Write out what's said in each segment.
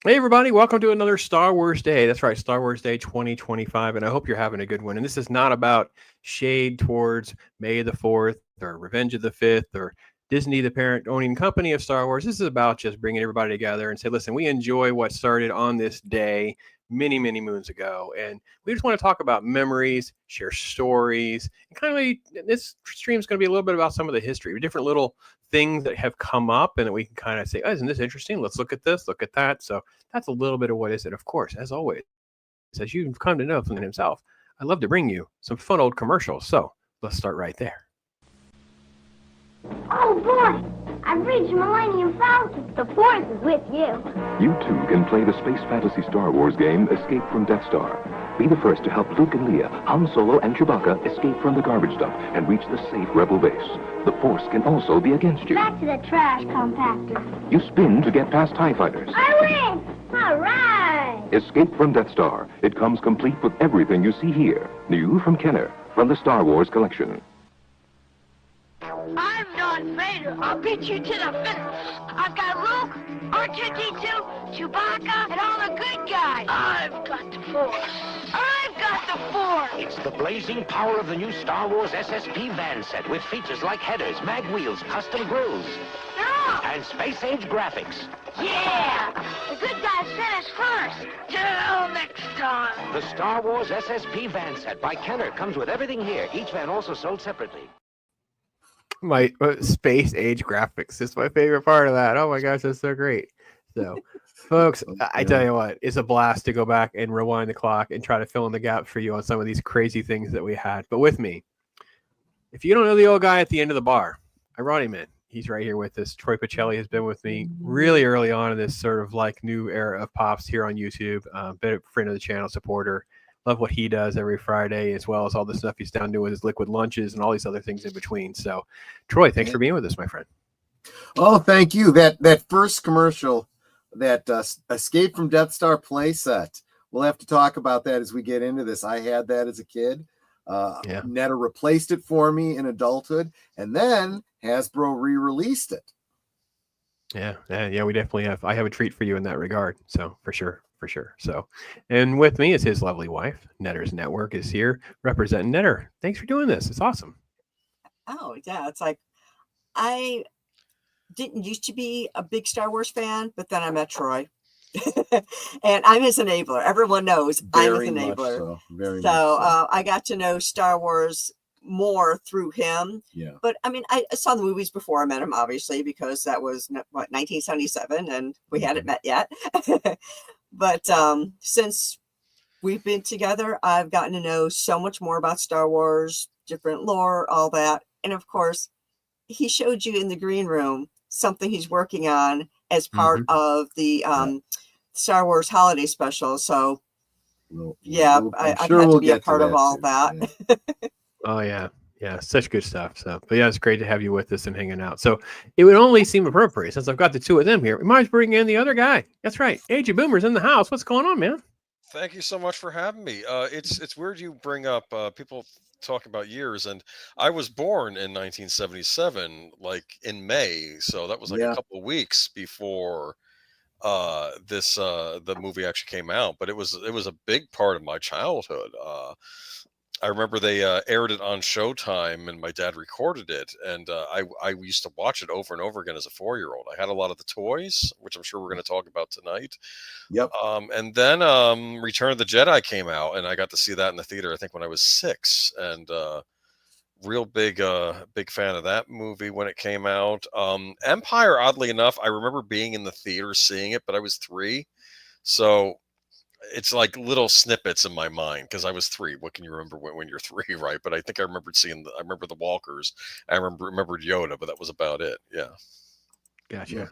Hey, everybody, welcome to another Star Wars Day. That's right, Star Wars Day 2025. And I hope you're having a good one. And this is not about shade towards May the 4th or Revenge of the 5th or Disney, the parent owning company of Star Wars. This is about just bringing everybody together and say, listen, we enjoy what started on this day many, many moons ago. And we just want to talk about memories, share stories, and kind of this stream is going to be a little bit about some of the history, different little things that have come up and that we can kind of say, oh, isn't this interesting? Let's look at this, look at that. So that's a little bit of what is it. Of course, as always, as you've come to know from himself, I love to bring you some fun old commercials. So let's start right there. Oh boy, I've reached Millennium Falcon. The Force is with you. You too can play the space fantasy Star Wars game, Escape from Death Star. Be the first to help Luke and Leia, Han Solo, and Chewbacca escape from the garbage dump and reach the safe Rebel base. The Force can also be against you. Back to the trash compactor. You spin to get past TIE fighters. I win! All right! Escape from Death Star. It comes complete with everything you see here. New from Kenner, from the Star Wars collection. I'm Darth Vader. I'll beat you to the finish. I've got Luke, R2-D2, Chewbacca, and all the good guys. I've got the Force. I've got the Force. It's the blazing power of the new Star Wars SSP van set with features like headers, mag wheels, custom grills, and space-age graphics. Yeah! The good guys finish first. Till next time. The Star Wars SSP van set by Kenner comes with everything here. Each van also sold separately. My space age graphics is my favorite part of that. Oh my gosh, that's so great. So, folks, I tell you what, it's a blast to go back and rewind the clock and try to fill in the gaps for you on some of these crazy things that we had. But with me, if you don't know the old guy at the end of the bar, I brought him in. He's right here with us. Troy Pacelli has been with me really early on in this sort of like new era of Pops here on YouTube. Been a friend of the channel, supporter. Love what he does every Friday, as well as all the stuff he's down doing with his liquid lunches and all these other things in between. So, Troy, thanks for being with us, my friend. Oh, thank you. That first commercial, that Escape from Death Star playset. We'll have to talk about that as we get into this. I had that as a kid. Netta replaced it for me in adulthood, and then Hasbro re-released it. Yeah, we definitely have. I have a treat for you in that regard. So for sure. So, and with me is his lovely wife. Netter's Network is here representing Netter. Thanks for doing this. It's awesome. Oh yeah, it's like I didn't used to be a big Star Wars fan, but then I met Troy. And I'm his enabler. Everyone knows I'm his enabler. So I got to know Star Wars more through him. Yeah. But I mean, I saw the movies before I met him, obviously, because that was 1977, and we hadn't met yet. But since we've been together, I've gotten to know so much more about Star Wars, different lore, all that. And of course, he showed you in the green room something he's working on as part of the Star Wars holiday special. So, I've had to be a part of all that. Yeah. Oh, yeah. Yeah, such good stuff. So, but yeah, it's great to have you with us and hanging out. So it would only seem appropriate, since I've got the two of them here, we might bring in the other guy. That's right. AJ Boomer's in the house. What's going on, man? Thank you so much for having me. It's weird you bring up people talk about years, and I was born in 1977, like in May, so that was like a couple of weeks before the movie actually came out. But it was a big part of my childhood. I remember they aired it on Showtime, and my dad recorded it, and I used to watch it over and over again as a 4-year-old. I had a lot of the toys, which I'm sure we're going to talk about tonight. Yep. And then Return of the Jedi came out, and I got to see that in the theater, I think, when I was 6, and real big fan of that movie when it came out. Empire, oddly enough, I remember being in the theater seeing it, but I was 3, so it's like little snippets in my mind because I was 3. What can you remember when you're 3, right? But I think I remembered I remember the Walkers. I remembered Yoda, but that was about it. Yeah. Gotcha.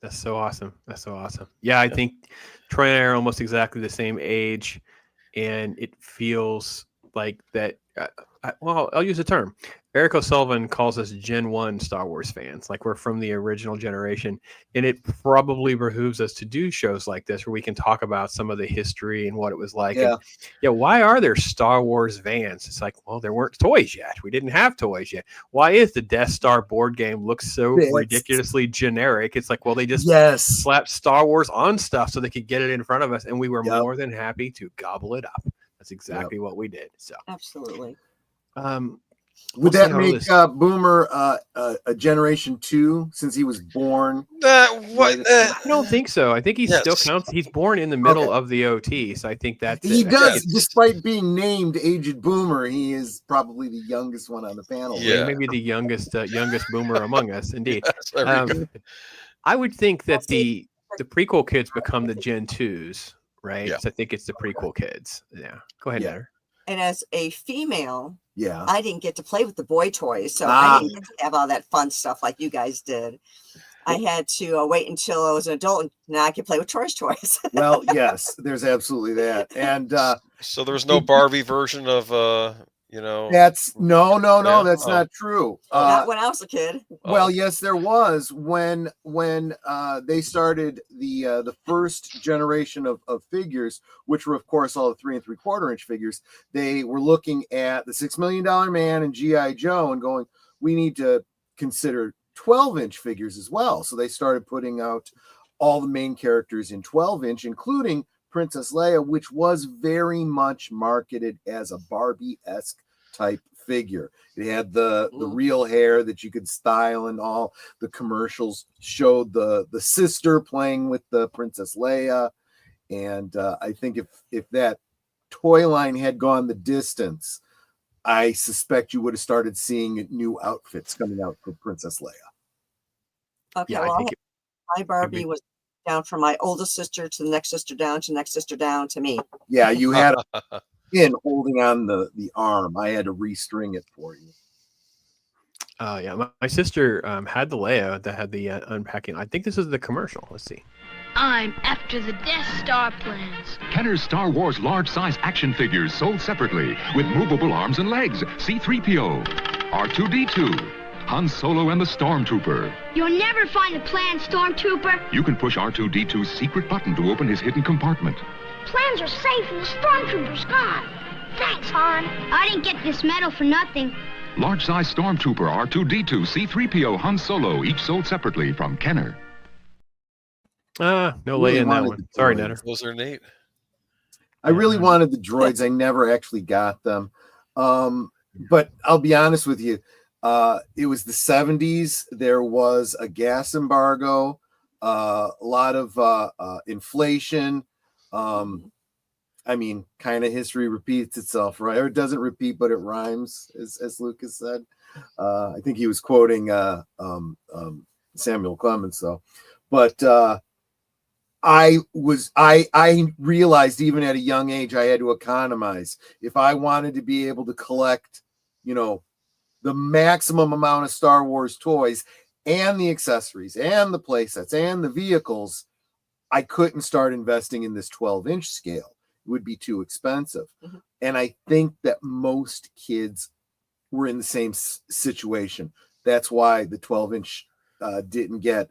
That's so awesome. Yeah, I think Troy and I are almost exactly the same age, and it feels like that. Well, I'll use a term. Eric O'Sullivan calls us Gen 1 Star Wars fans, like we're from the original generation. And it probably behooves us to do shows like this where we can talk about some of the history and what it was like. Yeah. And why are there Star Wars vans? It's like, well, there weren't toys yet. We didn't have toys yet. Why is the Death Star board game looks so ridiculously generic? It's like, well, they just slapped Star Wars on stuff so they could get it in front of us, and we were more than happy to gobble it up. That's exactly what we did. So absolutely. Would that make Boomer a generation 2 since he was born? I don't think so. I think he still counts. He's born in the middle of the OT, so I think that he does. Despite being named Aged Boomer, he is probably the youngest one on the panel. Yeah, maybe the youngest Boomer among us. Indeed. I would think that the prequel kids become the Gen 2s, right? Yeah. So I think it's the prequel kids. Yeah. Go ahead, Netter. And as a female, yeah, I didn't get to play with the boy toys, so I didn't get to have all that fun stuff like you guys did. I had to wait until I was an adult, and now I can play with Troy's toys. Well, yes, there's absolutely that. And so there's no Barbie version of that's no, that's not true. Not when I was a kid. Well, yes, there was when they started the first generation of figures, which were of course all the 3 3/4 inch figures. They were looking at the $6 Million Man and G.I. Joe and going, we need to consider 12-inch figures as well. So they started putting out all the main characters in 12-inch, including Princess Leia, which was very much marketed as a Barbie-esque type figure. It had the real hair that you could style, and all the commercials showed the sister playing with the Princess Leia. And I think if that toy line had gone the distance, I suspect you would have started seeing new outfits coming out for Princess Leia. Okay, my Barbie was down from my oldest sister to the next sister down to next sister down to me. Yeah, you had a pin holding on the arm. I had to restring it for you. My sister had the Leia that had the unpacking. I think this is the commercial. Let's see. I'm after the Death Star plans. Kenner's Star Wars large-size action figures sold separately with movable arms and legs. C-3PO, R2-D2, Han Solo and the Stormtrooper. You'll never find a planned Stormtrooper. You can push R2-D2's secret button to open his hidden compartment. Plans are safe and the Stormtrooper's gone. Thanks, Han. I didn't get this medal for nothing. Large-size Stormtrooper, R2-D2, C-3PO, Han Solo, each sold separately from Kenner. No Leia in that one. Sorry, Netter. Those are neat. I really wanted the droids. I never actually got them. But I'll be honest with you. It was the 70s. There was a gas embargo, a lot of inflation. I mean, kind of history repeats itself, right? Or it doesn't repeat, but it rhymes, as Lucas said. I think he was quoting Samuel Clemens, though. But I realized even at a young age I had to economize if I wanted to be able to collect, the maximum amount of Star Wars toys and the accessories and the play sets and the vehicles. I couldn't start investing in this 12-inch scale. It would be too expensive. Mm-hmm. And I think that most kids were in the same situation. That's why the 12-inch didn't get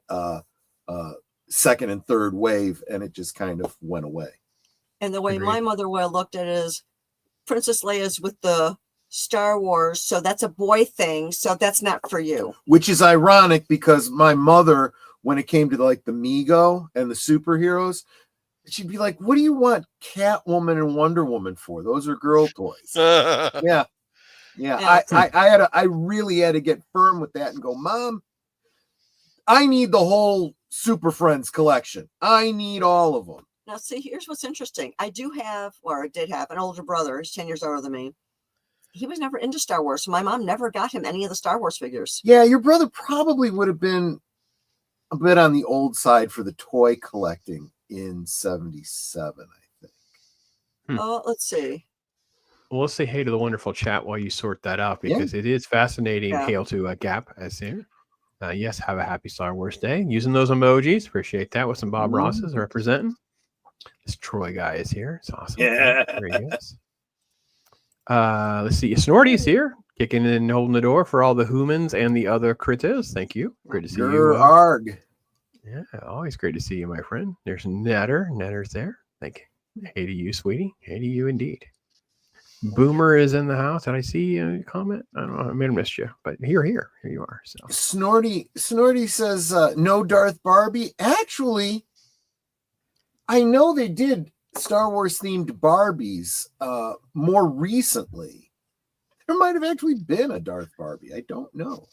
second and third wave, and it just kind of went away. And the way my mother would have looked at it is Princess Leia's with the Star Wars, so that's a boy thing, so that's not for you. Which is ironic because my mother, when it came to like the Mego and the superheroes, she'd be like, what do you want Catwoman and Wonder Woman for? Those are girl toys. Yeah. I really had to get firm with that and go, Mom, I need the whole Super Friends collection. I need all of them. Now, see, here's what's interesting. I did have an older brother. He's 10 years older than me. He was never into Star Wars, so my mom never got him any of the Star Wars figures. Yeah, your brother probably would have been a bit on the old side for the toy collecting in 77, I think. Oh, let's see. Well, let's say hey to the wonderful chat while you sort that out, because it is fascinating. Hail to Gap as here. Yes, have a happy Star Wars Day. Using those emojis. Appreciate that with some Bob Rosses representing. This Troy guy is here. It's awesome. Yeah. There he is. Let's see. Snorty's here. kicking in and holding the door for all the humans and the other critters. Thank you. Great to see you. Arg. Yeah, always great to see you, my friend. There's Netter. Netter's there. Thank you. Hey to you, sweetie. Hey to you, indeed. Boomer is in the house. Did I see a comment? I don't know. I may have missed you, but here you are. So Snorty says no Darth Barbie. Actually, I know they did Star Wars themed Barbies more recently. There might have actually been a Darth Barbie. I don't know.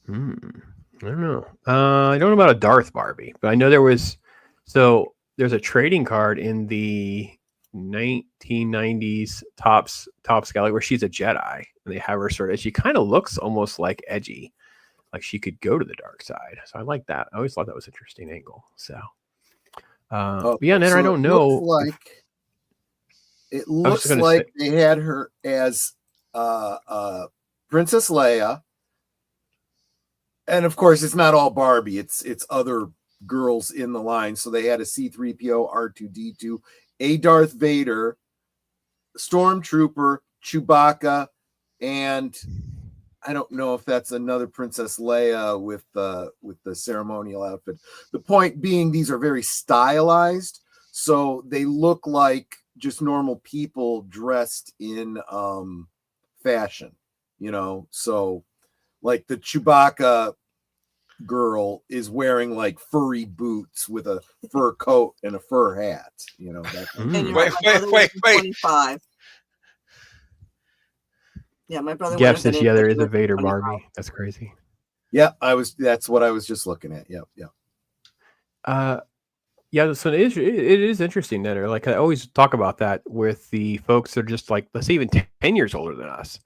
I don't know. I don't know about a Darth Barbie, but I know there was. So there's a trading card in the 1990s Topps Gallery where she's a Jedi, and they have her sort of. She kind of looks almost like edgy, like she could go to the dark side. So I like that. I always thought that was an interesting angle. So, yeah, Ned, so I don't know. It looks like they had her as Princess Leia. And of course, it's not all Barbie. It's other girls in the line. So they had a C-3PO, R2-D2, a Darth Vader, Stormtrooper, Chewbacca, and I don't know if that's another Princess Leia with the ceremonial outfit. The point being, these are very stylized, so they look like just normal people dressed in fashion, you know. So like the Chewbacca girl is wearing like furry boots with a fur coat and a fur hat, you know. Wait. 25. Yeah, my brother. Jeff says, yeah, there is a Vader Barbie. That's crazy. Yeah, that's what I was just looking at. Yeah. Yeah, so it is interesting that, like, I always talk about that with the folks that are just like, let's say even 10 years older than us,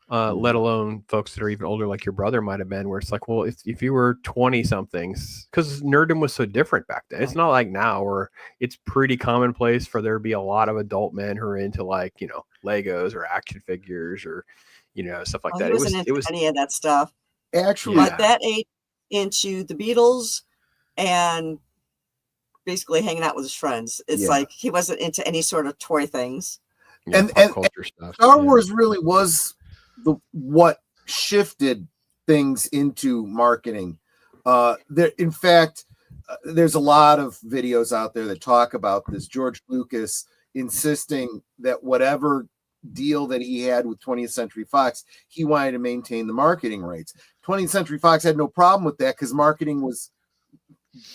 let alone folks that are even older, like your brother might have been, where it's like, well, if you were 20 somethings, because nerddom was so different back then. It's not like now where it's pretty commonplace for there to be a lot of adult men who are into, like, you know, Legos or action figures or, you know, stuff like that. It was any of that stuff. Actually, but that age into the Beatles and basically hanging out with his friends. It's like he wasn't into any sort of toy things. And culture stuff. Star Wars really was what shifted things into marketing. In fact, there's a lot of videos out there that talk about this. George Lucas insisting that whatever deal that he had with 20th Century Fox, he wanted to maintain the marketing rights. 20th Century Fox had no problem with that because marketing was,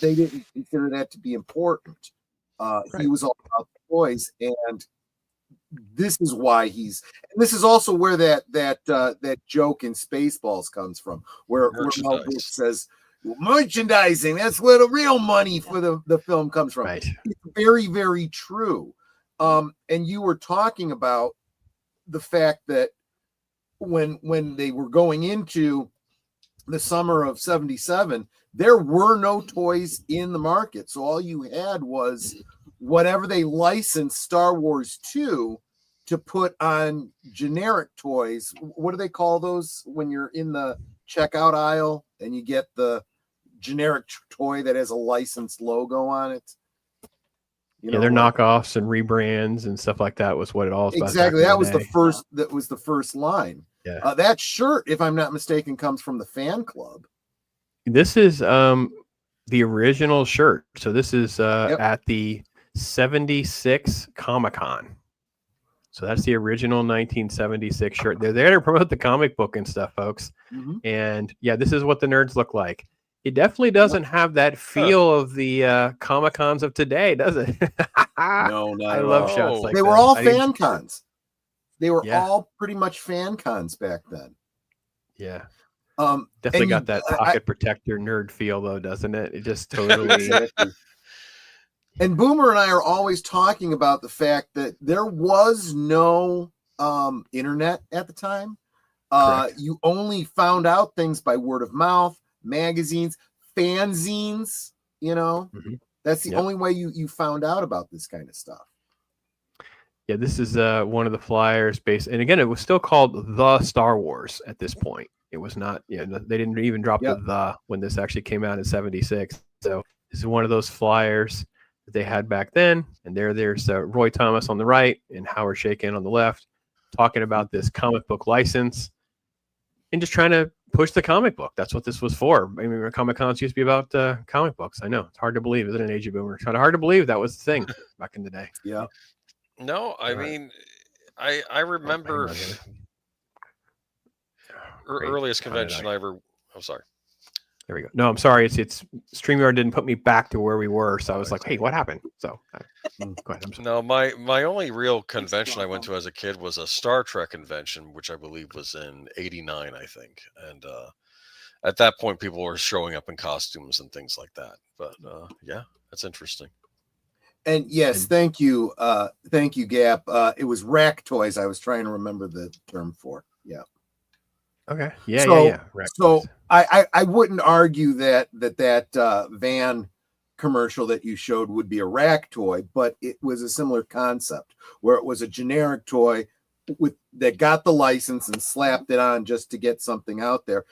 they didn't consider that to be important. He was all about the toys, and this is why this is also where that joke in Spaceballs comes from, where Mel Brooks says, well, merchandising, that's where the real money for the film comes from. Right. It's very, very true. And you were talking about the fact that when they were going into the summer of 77, there were no toys in the market. So all you had was whatever they licensed Star Wars 2 to put on generic toys. What do they call those when you're in the checkout aisle and you get the generic toy that has a licensed logo on it? You know, they're knockoffs and rebrands and stuff like that was what it all was about. Exactly. That was the first line. Yeah. That shirt, if I'm not mistaken, comes from the fan club. This is the original shirt. So this is at the 76 Comic-Con. So that's the original 1976 shirt. They're there to promote the comic book and stuff, folks. Mm-hmm. And yeah, this is what the nerds look like. It definitely doesn't have that feel of the Comic-Cons of today, does it? No, not I love shots like they that. were all fan cons. They were Yeah. all pretty much fan cons back then. Yeah. and Definitely you- got that pocket protector nerd feel, though, doesn't it? It just totally. Exactly. And Boomer and I are always talking about the fact that there was no internet at the time. You only found out things by word of mouth, magazines, fanzines, you know. Mhm. That's the only way you found out about this kind of stuff. Yeah, this is one of the flyers based, and again, it was still called the Star Wars at this point. It was not, they didn't even drop the when this actually came out in 76. So this is one of those flyers that they had back then. And there's Roy Thomas on the right and Howard Shakin on the left. talking about this comic book license and just trying to push the comic book. That's what this was for. I mean, Comic Cons used to be about comic books. I know it's hard to believe, isn't it, Age of Boomer? It's hard to believe that was the thing back in the day. Yeah. No, I mean, I remember earliest convention I ever. I'm sorry. There we go. No, I'm sorry. It's StreamYard didn't put me back to where we were, so I was like, "Hey, what happened?" So, go ahead. I'm sorry. No, my only real convention I went to as a kid was a Star Trek convention, which I believe was in '89, I think. And at that point, people were showing up in costumes and things like that. But yeah, that's interesting. And yes, thank you, Gap. It was rack toys. I was trying to remember the term for. Yeah. Okay. Yeah. So I wouldn't argue that van commercial that you showed would be a rack toy, but it was a similar concept where it was a generic toy that got the license and slapped it on just to get something out there.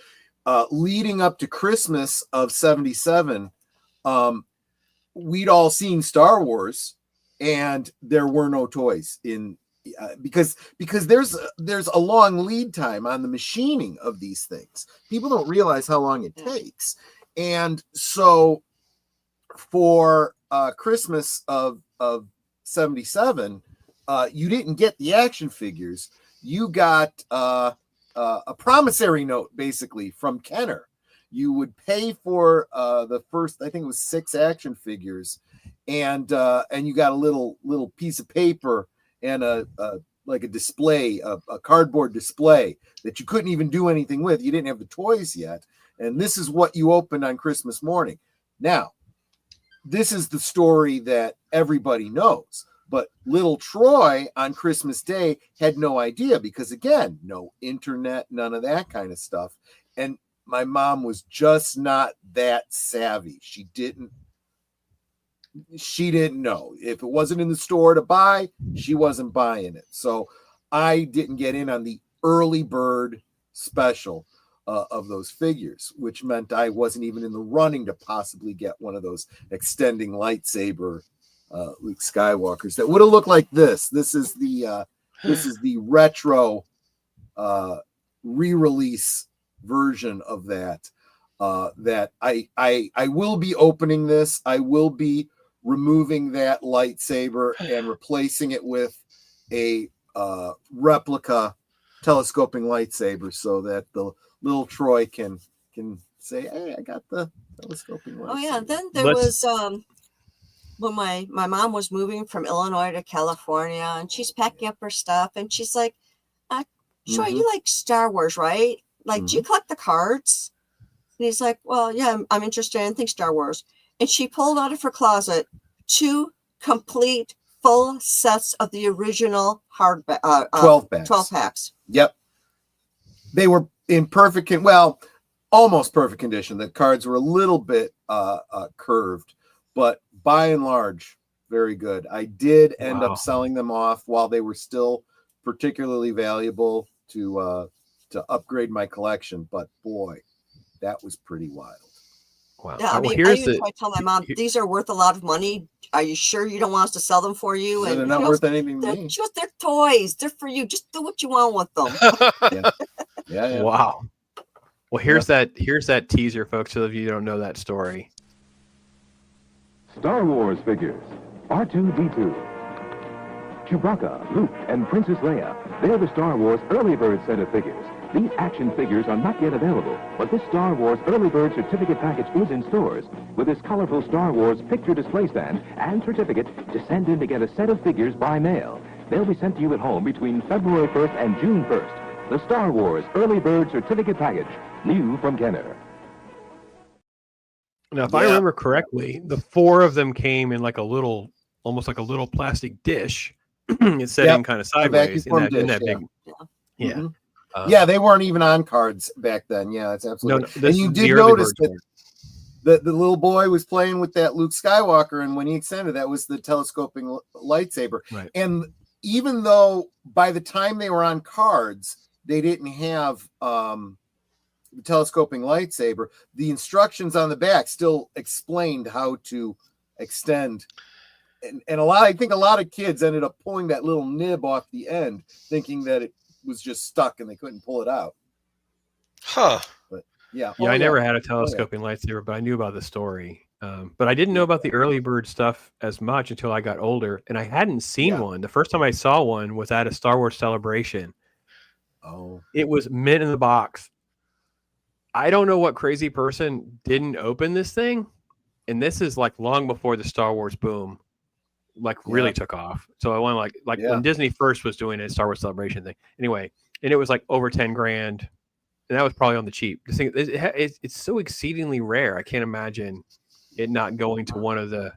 Leading up to Christmas of '77, we'd all seen Star Wars, and there were no toys in. Because there's a long lead time on the machining of these things. People don't realize how long it takes. And so for Christmas of '77, you didn't get the action figures. You got a promissory note basically from Kenner. You would pay for the first, I think it was 6 action figures, and you got a little piece of paper and like a display, a cardboard display that you couldn't even do anything with. You didn't have the toys yet. And this is what you opened on Christmas morning. Now, this is the story that everybody knows. But little Troy on Christmas Day had no idea because, again, no internet, none of that kind of stuff. And my mom was just not that savvy. She didn't know. If it wasn't in the store to buy, she wasn't buying it. So I didn't get in on the early bird special of those figures, which meant I wasn't even in the running to possibly get one of those extending lightsaber Luke Skywalkers that would have looked like this. This is the retro re-release version of that. That I will be opening this. I will be removing that lightsaber and replacing it with a replica telescoping lightsaber so that the little Troy can say, "Hey, I got the telescoping lightsaber." Oh yeah, then there was when my mom was moving from Illinois to California, and she's packing up her stuff, and she's like, "Troy, you like Star Wars, right? Like, do you collect the cards?" And he's like, "Well, yeah, I'm interested in anything Star Wars." And she pulled out of her closet 2 complete full sets of the original 12 packs. 12 packs. Yep. They were in almost perfect condition. The cards were a little bit curved, but by and large, very good. I did end up selling them off while they were still particularly valuable to upgrade my collection. But boy, that was pretty wild. Wow. Yeah, I mean, I even tried to tell my mom, these are worth a lot of money. Are you sure you don't want us to sell them for you? And they're not worth anything to me. They're toys. They're for you. Just do what you want with them. Yeah. Wow. Well, here's that teaser, folks, so if you don't know that story. Star Wars figures. R2-D2. Chewbacca, Luke, and Princess Leia. They're the Star Wars Early Bird set of figures. These action figures are not yet available, but this Star Wars Early Bird certificate package is in stores with this colorful Star Wars picture display stand and certificate to send in to get a set of figures by mail. They'll be sent to you at home between February 1st and June 1st. The Star Wars Early Bird certificate package, new from Kenner. Now, if I remember correctly, the 4 of them came in like almost like a little plastic dish. It's setting kind of sideways in that big. Yeah. Mm-hmm. Yeah, they weren't even on cards back then. Yeah, it's absolutely. No, and you did notice that the little boy was playing with that Luke Skywalker, and when he extended, that was the telescoping lightsaber. Right. And even though by the time they were on cards, they didn't have the telescoping lightsaber, the instructions on the back still explained how to extend and I think a lot of kids ended up pulling that little nib off the end, thinking that it was just stuck and they couldn't pull it out. Huh. But yeah. I never had a telescoping lightsaber, but I knew about the story. But I didn't know about the early bird stuff as much until I got older, and I hadn't seen one. The first time I saw one was at a Star Wars celebration. Oh, it was mint in the box. I don't know what crazy person didn't open this thing, and this is like long before the Star Wars boom, like really took off. So I went like when Disney first was doing a Star Wars celebration thing. Anyway, and it was like over $10,000, and that was probably on the cheap. This thing, it's so exceedingly rare. I can't imagine it not going to one of the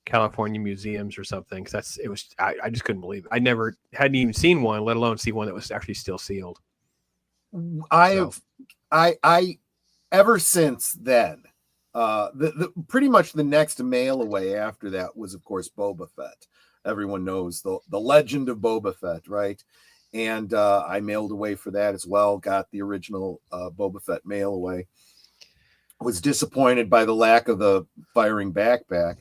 California museums or something. Because I just couldn't believe it. I hadn't even seen one, let alone see one that was actually still sealed. I ever since then, pretty much the next mail away after that was, of course, Boba Fett. Everyone knows the legend of Boba Fett, right? And I mailed away for that as well. Got the original Boba Fett mail away. Was disappointed by the lack of the firing backpack,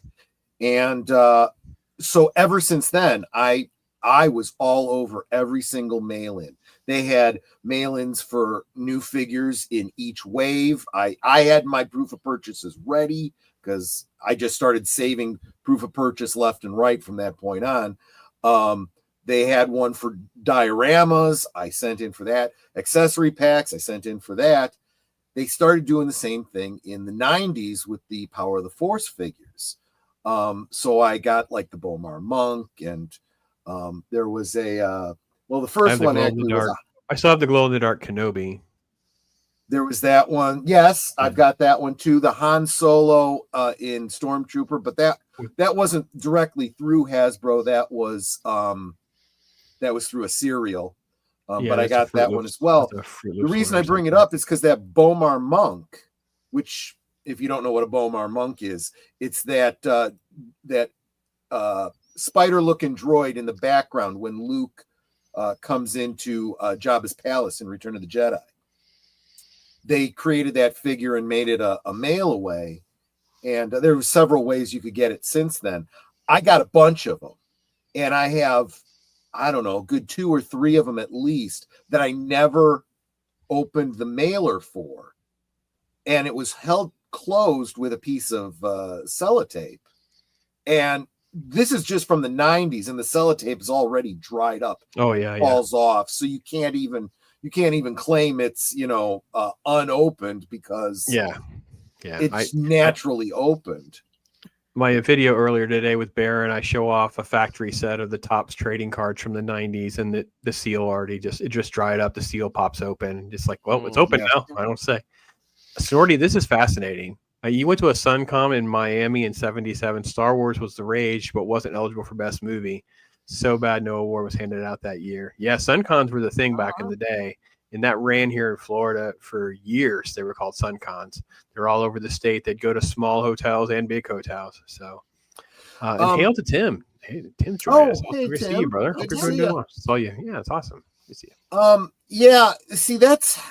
and so ever since then, I was all over every single mail-in. They had mail-ins for new figures in each wave. I had my proof of purchases ready because I just started saving proof of purchase left and right from that point on. They had one for dioramas. I sent in for that. Accessory packs. I sent in for that. They started doing the same thing in the 90s with the Power of the Force figures. So I got like the Bomar Monk, and there was the first one actually was I still have the glow in the dark Kenobi. There was that one. Yes, I've got that one too. The Han Solo in Stormtrooper, but that wasn't directly through Hasbro. That was through a serial. But I got that one as well. The reason I bring it up is because that Bomar Monk, which if you don't know what a Bomar Monk is, it's that spider-looking droid in the background when Luke comes into Jabba's palace in Return of the Jedi. They created that figure and made it a mail away, and there were several ways you could get it since then. I got a bunch of them, and I have, I don't know, a good 2 or 3 of them at least that I never opened the mailer for. And it was held closed with a piece of sellotape. And this is just from the 90s, and the sellotape is already dried up. Oh, yeah. Falls off. So you can't even claim it's, unopened because it's naturally opened. My video earlier today with Baron, I show off a factory set of the Topps trading cards from the 90s, and the seal already just dried up. The seal pops open, just like, well, it's open now. I don't say. Snorty, this is fascinating. You went to a SunCon in Miami in '77. Star Wars was the rage, but wasn't eligible for Best Movie. So bad no award was handed out that year. Yeah, SunCons were the thing back in the day. And that ran here in Florida for years. They were called SunCons. They're all over the state. They'd go to small hotels and big hotels. So, and hail to Tim. Hey, Tim's joining us. Good to see you, brother. Hope you're doing well. Saw you. Yeah, it's awesome. Good to see you. Yeah. See, that's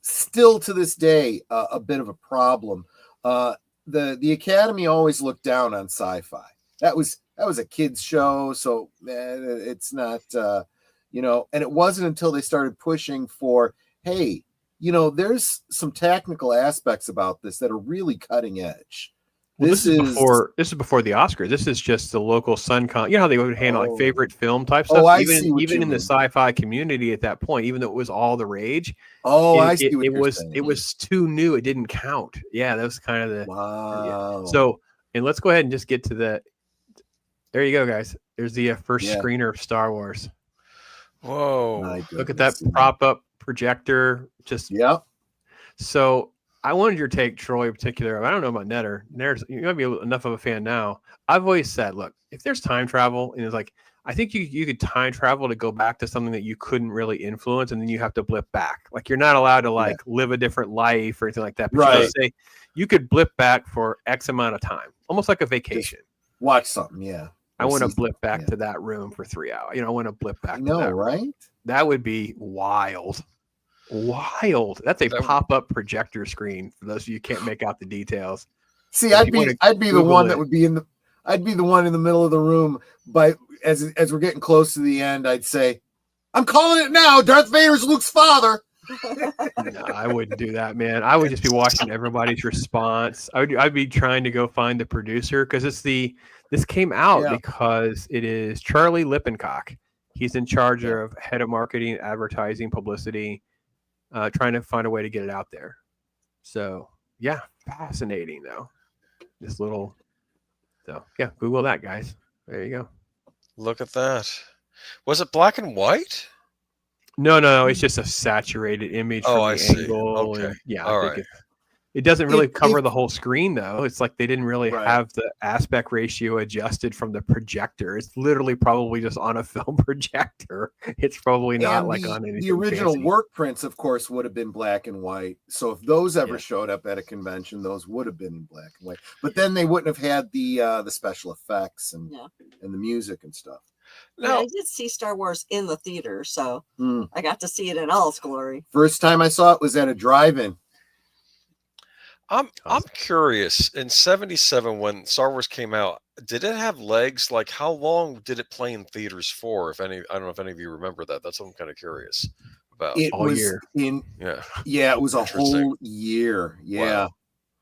still to this day a bit of a problem. The Academy always looked down on sci-fi. That was a kids show, so it's not. And it wasn't until they started pushing for, hey, there's some technical aspects about this that are really cutting edge. Well, this is before the Oscars. This is just the local SunCon. You know how they would handle like favorite film type stuff. Even in the sci-fi community at that point, even though it was all the rage. It was too new. It didn't count. Yeah, that was kind of the wow. So, and let's go ahead and just get to the. There you go, guys. There's the first screener of Star Wars. Whoa! Look at that prop-up projector. So I wanted your take, Troy, in particular. I don't know about Netter. You might be enough of a fan now. I've always said, look, if there's time travel, and it's like, I think you could time travel to go back to something that you couldn't really influence, and then you have to blip back. Like you're not allowed to live a different life or anything like that. But right. You could blip back for X amount of time, almost like a vacation. Just watch something, yeah. I want to blip back to that room for 3 hours. I want to blip back. No, right? That would be wild. Wild. That's a pop-up projector screen for those of you who can't make out the details. See, I'd be the one that would be in I'd be the one in the middle of the room. As we're getting close to the end, I'd say, "I'm calling it now. Darth Vader's Luke's father." No, I wouldn't do that, man. I would just be watching everybody's response. I'd be trying to go find the producer because this came out because it is Charlie Lippencock. He's in charge of head of marketing, advertising, publicity, trying to find a way to get it out there. So yeah, fascinating though. This little, so yeah, Google that, guys. There you go. Look at that. Was it black and white? No, it's just a saturated image from I the see. angle. Okay. And yeah, All I think right. it doesn't really cover the whole screen though. It's like they didn't really Right. have the aspect ratio adjusted from the projector. It's literally probably just on a film projector. It's probably not And like on anything. the original fancy. work prints, of course, would have been black and white. So if those ever Yeah. showed up at a convention, those would have been in black and white. But then they wouldn't have had the special effects and the music and stuff. Yeah, Now, I did see Star Wars in the theater, so Mm. I got to see it in all its glory. First time I saw it was at a drive-in. I'm curious. In '77, when Star Wars came out, did it have legs? Like, how long did it play in theaters for? If any, I don't know if any of you remember that. That's what I'm kind of curious about. It All was year. it was a Interesting. whole year. Yeah. Wow.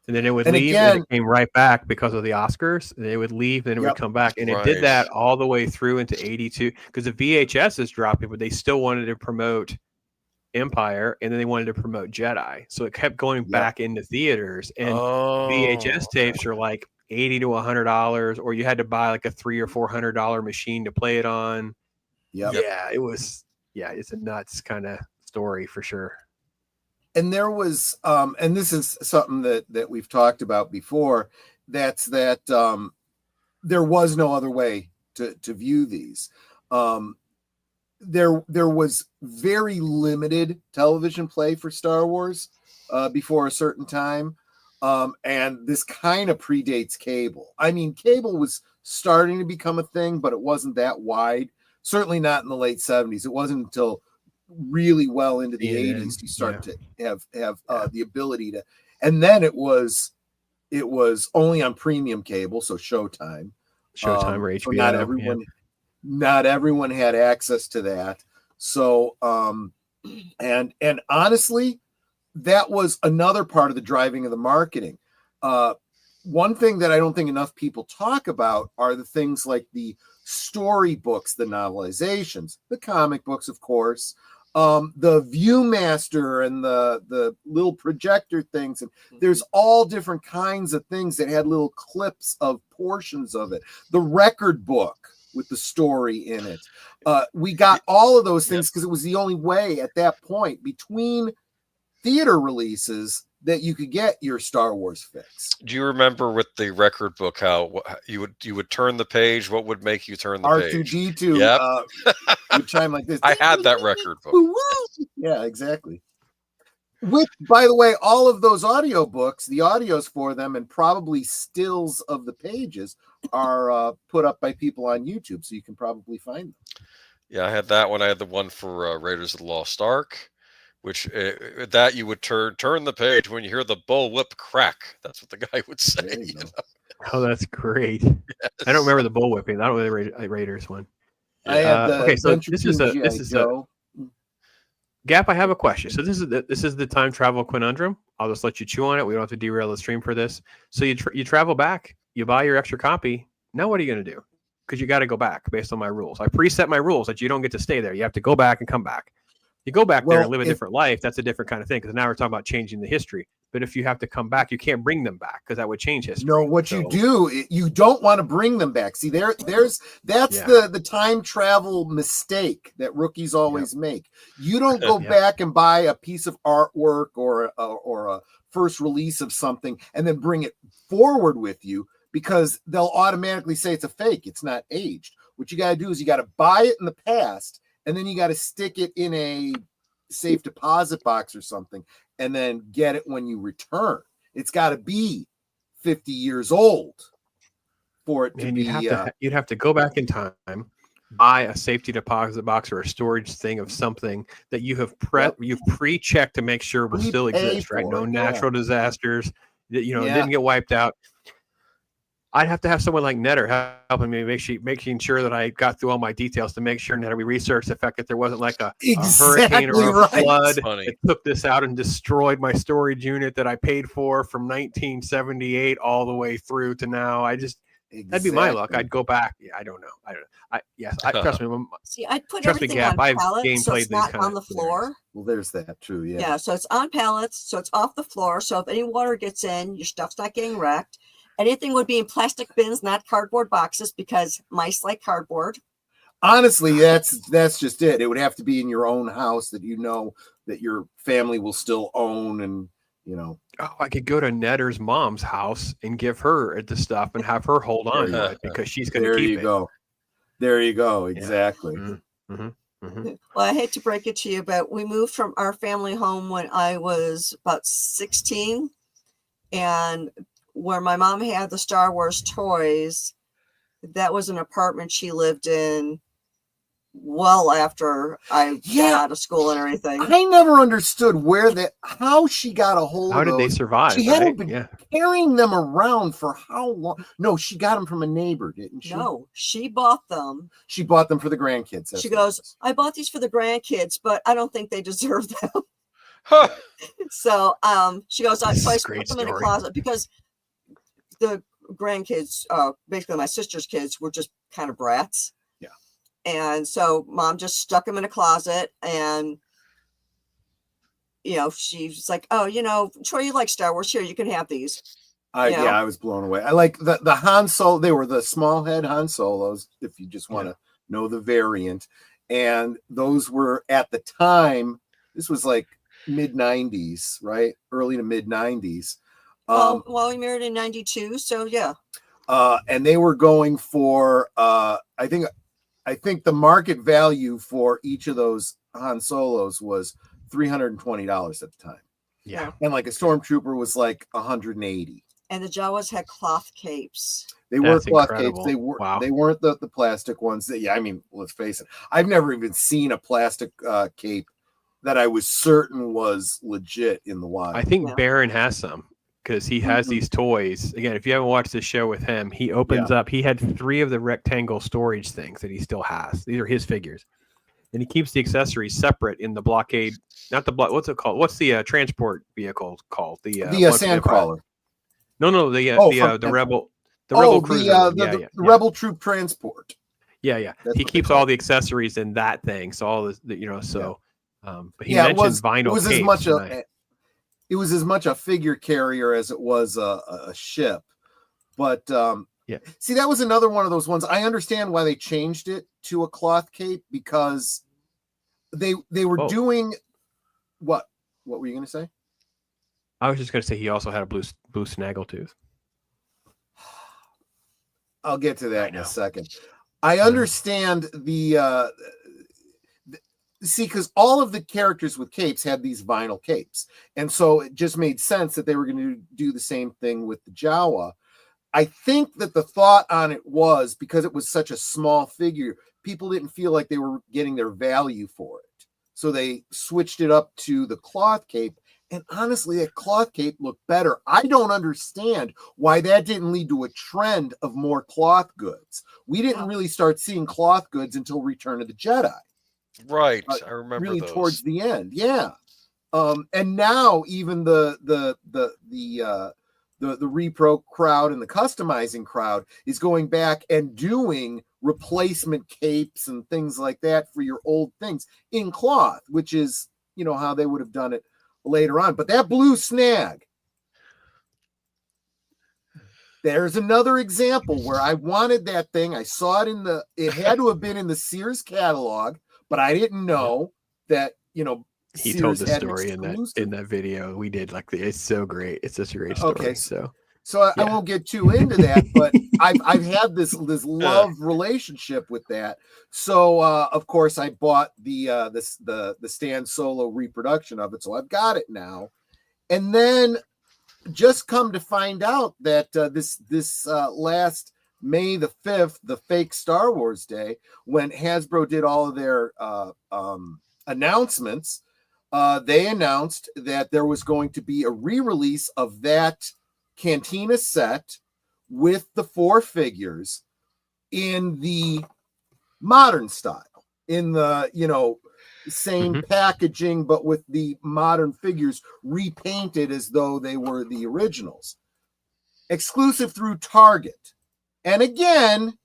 And then it would And leave again- and it came right back because of the Oscars. And they would leave, then it Yep. would come back. And it Right. did that all the way through into 82 because the VHS is dropping, but they still wanted to promote Empire and then they wanted to promote Jedi. So it kept going back into theaters. And VHS tapes are like $80 to $100, or you had to buy like a $300 or $400 machine to play it on. Yep. Yeah, it was. Yeah, it's a nuts kind of story for sure. And there was and this is something that we've talked about before, that there was no other way to view these. There was very limited television play for Star Wars before a certain time, and this kind of predates cable. I mean, cable was starting to become a thing, but it wasn't that wide. Certainly not in the late 70s. It wasn't until really well into the 80s you start to have the ability to, and then it was only on premium cable, so Showtime or HBO. so not everyone had access to that. So and honestly, that was another part of the driving of the marketing. One thing that I don't think enough people talk about are the things like the storybooks, the novelizations, the comic books, of course, the Viewmaster and the little projector things. And there's all different kinds of things that had little clips of portions of it. The record book with the story in it. We got all of those things because it was the only way at that point between theater releases that you could get your Star Wars fix. Do you remember with the record book how you would turn the page? What would make you turn the page? R2D2 Yep. would chime like this. I had that record book. Yeah, exactly. Which, by the way, all of those audiobooks, the audios for them and probably stills of the pages are put up by people on YouTube, so you can probably find them. Yeah, I had that one. I had the one for Raiders of the Lost Ark, which that you would turn the page when you hear the bull whip crack. That's what the guy would say. You know? Oh, that's great. Yes. I don't remember the bull whipping. I don't remember the Raiders one. I had the okay, so Adventure this is Team a Joe. Gap. I have a question. So this is the time travel conundrum. I'll just let you chew on it. We don't have to derail the stream for this. So you travel back. You buy your extra copy. Now what are you going to do? Because you got to go back based on my rules. I preset my rules that you don't get to stay there. You have to go back and come back. You go back there and live a different life. That's a different kind of thing. Because now we're talking about changing the history. But if you have to come back, you can't bring them back because that would change history. No, what you do, you don't want to bring them back. See, that's the time travel mistake that rookies always make. You don't go back and buy a piece of artwork or a first release of something and then bring it forward with you because they'll automatically say it's a fake. It's not aged. What you got to do is you got to buy it in the past and then you got to stick it in a safe deposit box or something and then get it when you return. It's got to be 50 years old for it to be. You'd have to go back in time, buy a safety deposit box or a storage thing of something that you have you've pre-checked to make sure will still exist, right? No natural disasters that it didn't get wiped out. I'd have to have someone like Netter helping me, making sure that I got through all my details to make sure that we researched the fact that there wasn't like a hurricane or a flood that took this out and destroyed my storage unit that I paid for from 1978 all the way through to now. That'd be my luck. I'd go back. Yeah, I don't know. I trust me. See, I'd put trust everything me, Gap, on I've pallets, so it's not kind on the floor. Well, there's that too. Yeah. Yeah. So it's on pallets, so it's off the floor. So if any water gets in, your stuff's not getting wrecked. Anything would be in plastic bins, not cardboard boxes, because mice like cardboard. Honestly, that's just it. It would have to be in your own house that you know that your family will still own, and you know. Oh, I could go to Netter's mom's house and give her the stuff and have her hold on to it because she's going to keep it. There you go. There you go. Exactly. Yeah. Mm-hmm. Mm-hmm. Well, I hate to break it to you, but we moved from our family home when I was about 16, and where my mom had the Star Wars toys, that was an apartment she lived in well after I got out of school and everything. I never understood how she got a hold of How did they survive? She hadn't been carrying them around for how long? No, she got them from a neighbor, didn't she? No, she bought them. She bought them for the grandkids. She goes, I bought these for the grandkids, but I don't think they deserve them. So she goes, so I put them in a closet because the grandkids, basically my sister's kids, were just kind of brats. Yeah. And so mom just stuck them in a closet, and she's like, oh, Troy, you like Star Wars, here, you can have these. I was blown away. I like the Han Solo. They were the small head Han Solos, if you just want to know the variant. And those were at the time, this was like mid 90s, right? Early to mid 90s. Well, we married in 92, so yeah. And they were going for I think the market value for each of those Han Solos was $320 at the time. Yeah. And like a Stormtrooper was like 180. And the Jawas had cloth capes. They were cloth capes. They weren't the plastic ones. I mean, let's face it. I've never even seen a plastic cape that I was certain was legit in the wild. I think Baron has some, because he has these toys. Again, if you haven't watched this show with him, he opens up. He had 3 of the rectangle storage things that he still has. These are his figures. And he keeps the accessories separate in the blockade. Not the block. What's it called? What's the transport vehicle called? The Sandcrawler. No, the Rebel. The Rebel Cruiser. The Rebel Troop Transport. Yeah. He keeps all the accessories in that thing. So all this, but he mentioned vinyl. It was as much a figure carrier as it was a ship. But see, that was another one of those ones. I understand why they changed it to a cloth cape, because they were doing what were you going to say? I was just going to say he also had a blue snaggletooth. I'll get to that in a second. I understand see, because all of the characters with capes had these vinyl capes. And so it just made sense that they were going to do the same thing with the Jawa. I think that the thought on it was, because it was such a small figure, people didn't feel like they were getting their value for it. So they switched it up to the cloth cape. And honestly, that cloth cape looked better. I don't understand why that didn't lead to a trend of more cloth goods. We didn't really start seeing cloth goods until Return of the Jedi. Right, I remember really those. Towards the end, and now even the repro crowd and the customizing crowd is going back and doing replacement capes and things like that for your old things in cloth, which is how they would have done it later on. But that blue snag, there's another example where I wanted that thing. I saw it it had to have been in the Sears catalog. But I didn't know that, he Sears told the story in that video we did. It's so great. It's such a great story. Okay, so I won't get too into that, but I've had this love relationship with that. So of course I bought the Stan Solo reproduction of it, so I've got it now. And then just come to find out that this last May the 5th, the fake Star Wars day, when Hasbro did all of their announcements, they announced that there was going to be a re-release of that Cantina set with the 4 figures in the modern style, in the, same packaging, but with the modern figures repainted as though they were the originals. Exclusive through Target. And again,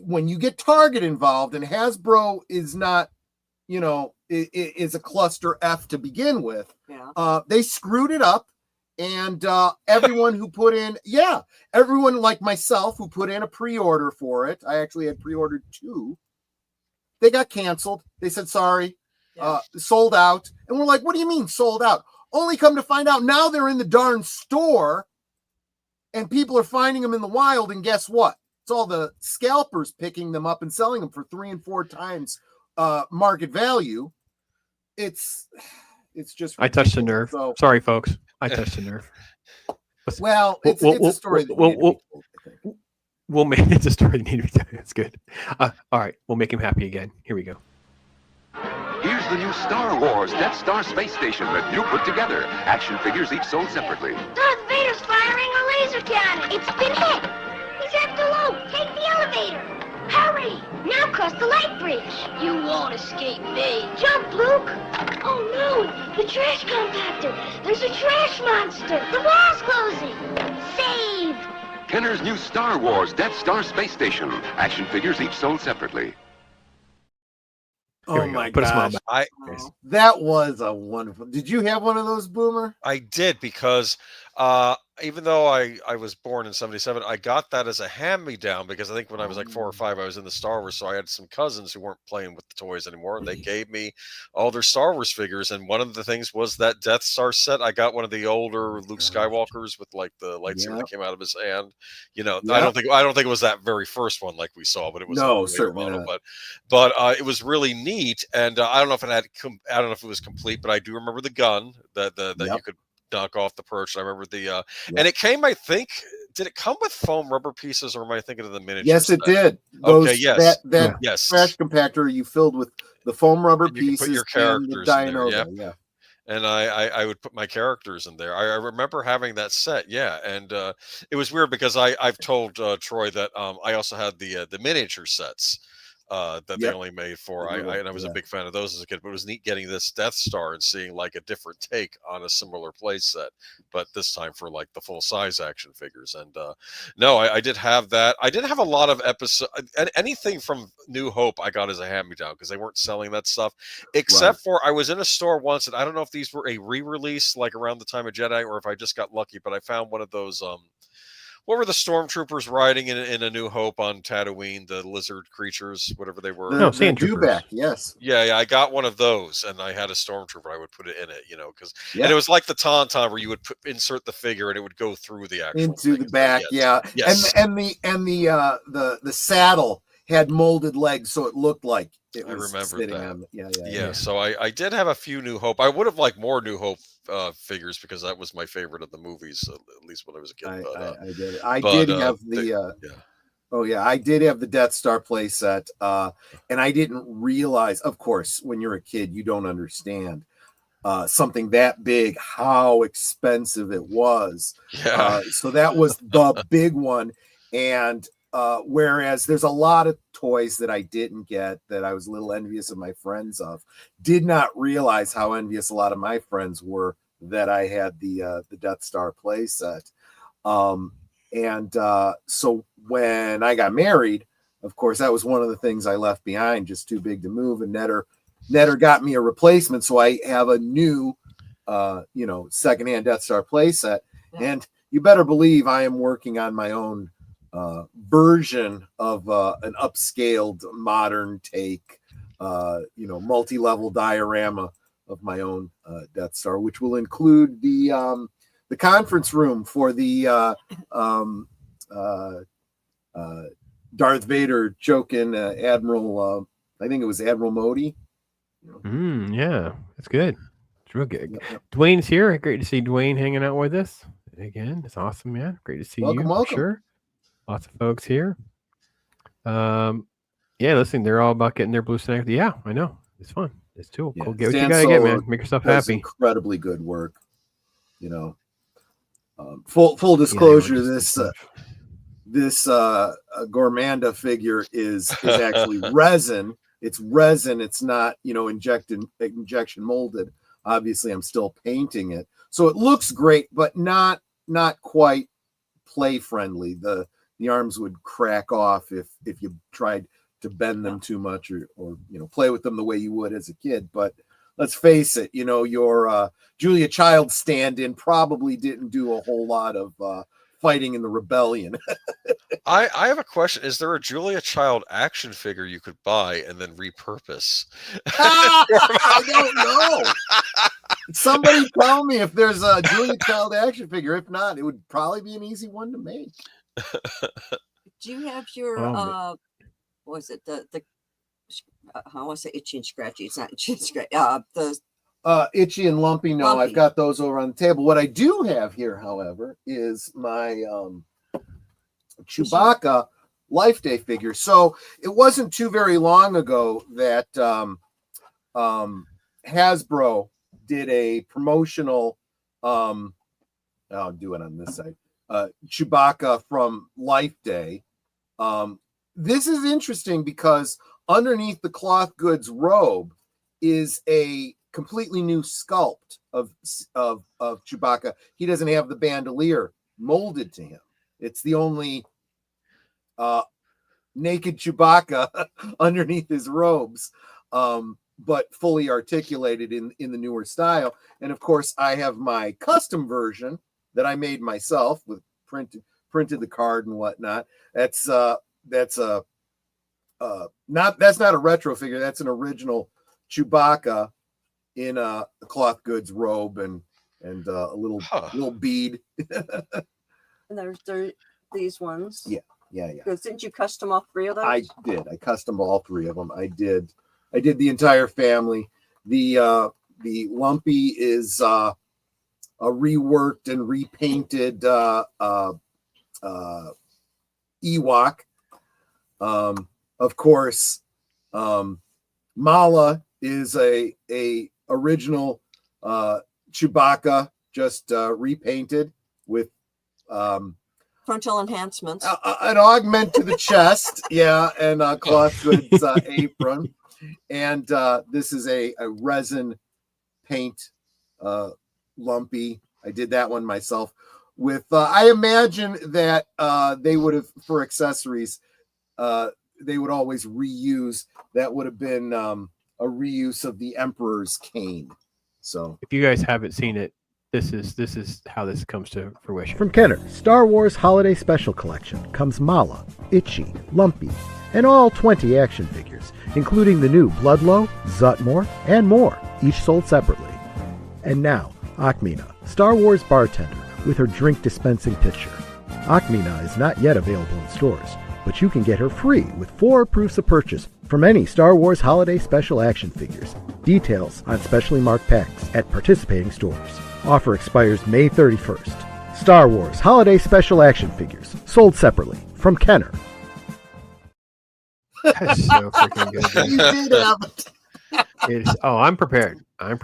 when you get Target involved, and Hasbro is not, is a cluster F to begin with, they screwed it up. And everyone who put in, everyone like myself who put in a pre-order for it, I actually had pre-ordered 2, they got canceled. They said, sorry, sold out. And we're like, what do you mean sold out? Only come to find out now they're in the darn store and people are finding them in the wild. And guess what? It's all the scalpers picking them up and selling them for 3 and 4 times market value. It's just ridiculous. I touched a nerve. So, sorry, folks. I touched a nerve. Well, it's a story that we'll make it's a story that needed to be told. That's good. All right, we'll make him happy again. Here we go. Here's the new Star Wars Death Star space station that you put together. Action figures each sold separately. Darth Vader's firing a laser cannon. It's been hit. He's at the loop. Take the elevator. Hurry! Now cross the light bridge. You won't escape me. Jump, Luke. Oh no, the trash compactor. There's a trash monster. The wall's closing. Save! Kenner's new Star Wars Death Star space station. Action figures each sold separately. Oh my gosh. That was a wonderful. Did you have one of those, Boomer? I did, because even though I was born in 77, I got that as a hand-me-down, because I think when I was like 4 or 5, I was in the Star Wars, so I had some cousins who weren't playing with the toys anymore, and they gave me all their Star Wars figures, and one of the things was that Death Star set. I got one of the older Luke Skywalkers with like the lightsaber that came out of his hand. I don't think it was that very first one like we saw, but it was certainly model. But it was really neat, and I don't know if it was complete, but I do remember the gun that you could knock off the perch. I remember the and it came, I think, did it come with foam rubber pieces, or am I thinking of the miniature? Yes, it did. Okay, yes. That trash compactor you filled with the foam rubber pieces, put your characters and the in there, yeah. And I would put my characters in there. I remember having that set, and it was weird because I've told Troy that I also had the miniature sets that they only made for. I was a big fan of those as a kid, but it was neat getting this Death Star and seeing like a different take on a similar play set, but this time for like the full size action figures. And no, I did have that. I didn't have a lot of episodes. Anything from New Hope I got as a hand-me-down because they weren't selling that stuff, except for I was in a store once, and I don't know if these were a re-release like around the time of Jedi or if I just got lucky, but I found one of those what were the stormtroopers riding in A New Hope on Tatooine? The lizard creatures, whatever they were. No, sand troopers. Yes. Yeah, I got one of those, and I had a stormtrooper. I would put it in it, because and it was like the tauntaun where you would insert the figure and it would go through the actual into the back. Yes. And the saddle had molded legs, so it looked like it was sitting on. Yeah. So I did have a few New Hope. I would have liked more New Hope figures because that was my favorite of the movies, at least when I was a kid. I did have the Death Star playset, and I didn't realize, of course, when you're a kid, you don't understand something that big, how expensive it was. So that was the big one. And whereas there's a lot of toys that I didn't get that I was a little envious of my friends of, did not realize how envious a lot of my friends were that I had the Death Star play set. So when I got married, of course, that was one of the things I left behind, just too big to move. And Netter got me a replacement. So I have a new, secondhand Death Star play set. And you better believe I am working on my own version of an upscaled modern take, multi-level diorama of my own Death Star, which will include the conference room for the Darth Vader choking Admiral. I think it was Admiral Modi. Yeah, that's good. It's real good. Dwayne's here. Great to see Dwayne hanging out with us again. It's awesome, man. Great to see you. Welcome. Sure. Lots of folks here. Listen, they're all about getting their blue snake. Yeah, I know. It's fun. It's cool. Cool. Get what you gotta get, man. Make yourself happy. Incredibly good work. Full disclosure, Yeah, this Gormanda figure is actually resin. It's resin. It's not, injection molded. Obviously, I'm still painting it, so it looks great, but not quite play friendly. The arms would crack off if you tried to bend them too much or play with them the way you would as a kid. But let's face it, your Julia Child stand-in probably didn't do a whole lot of fighting in the rebellion. I have a question. Is there a Julia Child action figure you could buy and then repurpose? I don't know. Somebody tell me if there's a Julia Child action figure. If not, it would probably be an easy one to make. Do you have your what was it, the I want to say itchy and scratchy? It's not itchy and scratchy. The Itchy and lumpy. No, I've got those over on the table. What I do have here, however, is my Chewbacca Life Day figure. So it wasn't too very long ago that Hasbro did a promotional I'll do it on this side, Chewbacca from Life Day. This is interesting because underneath the cloth goods robe is a completely new sculpt of Chewbacca. He doesn't have the bandolier molded to him. It's the only naked Chewbacca underneath his robes, but fully articulated in the newer style. And of course, I have my custom version that I made myself with printed the card and whatnot. That's not a retro figure. That's an original Chewbacca in a cloth goods robe and a little bead. And there's these ones. Yeah. Because didn't you custom all three of those? I did. I custom all three of them. I did the entire family. The Lumpy is a reworked and repainted Ewok. Of course, Mala is a original Chewbacca, just repainted with frontal enhancements, an augment to the chest, and a cloth goods apron. And this is a resin paint Lumpy. I did that one myself. With I imagine that they would have, for accessories, they would always reuse. That would have been a reuse of the Emperor's cane. So if you guys haven't seen it, this is how this comes to fruition. From Kenner, Star Wars Holiday Special Collection comes Mala, Itchy, Lumpy, and all 20 action figures, including the new Bloodlow, Zutmore, and more, each sold separately. And now, Akmina, Star Wars bartender, with her drink dispensing pitcher. Akmina is not yet available in stores, but you can get her free with 4 proofs of purchase from any Star Wars Holiday Special action figures. Details on specially marked packs at participating stores. Offer expires May 31st. Star Wars Holiday Special action figures, sold separately from Kenner. That's so freaking good. You did have it. I'm prepared. I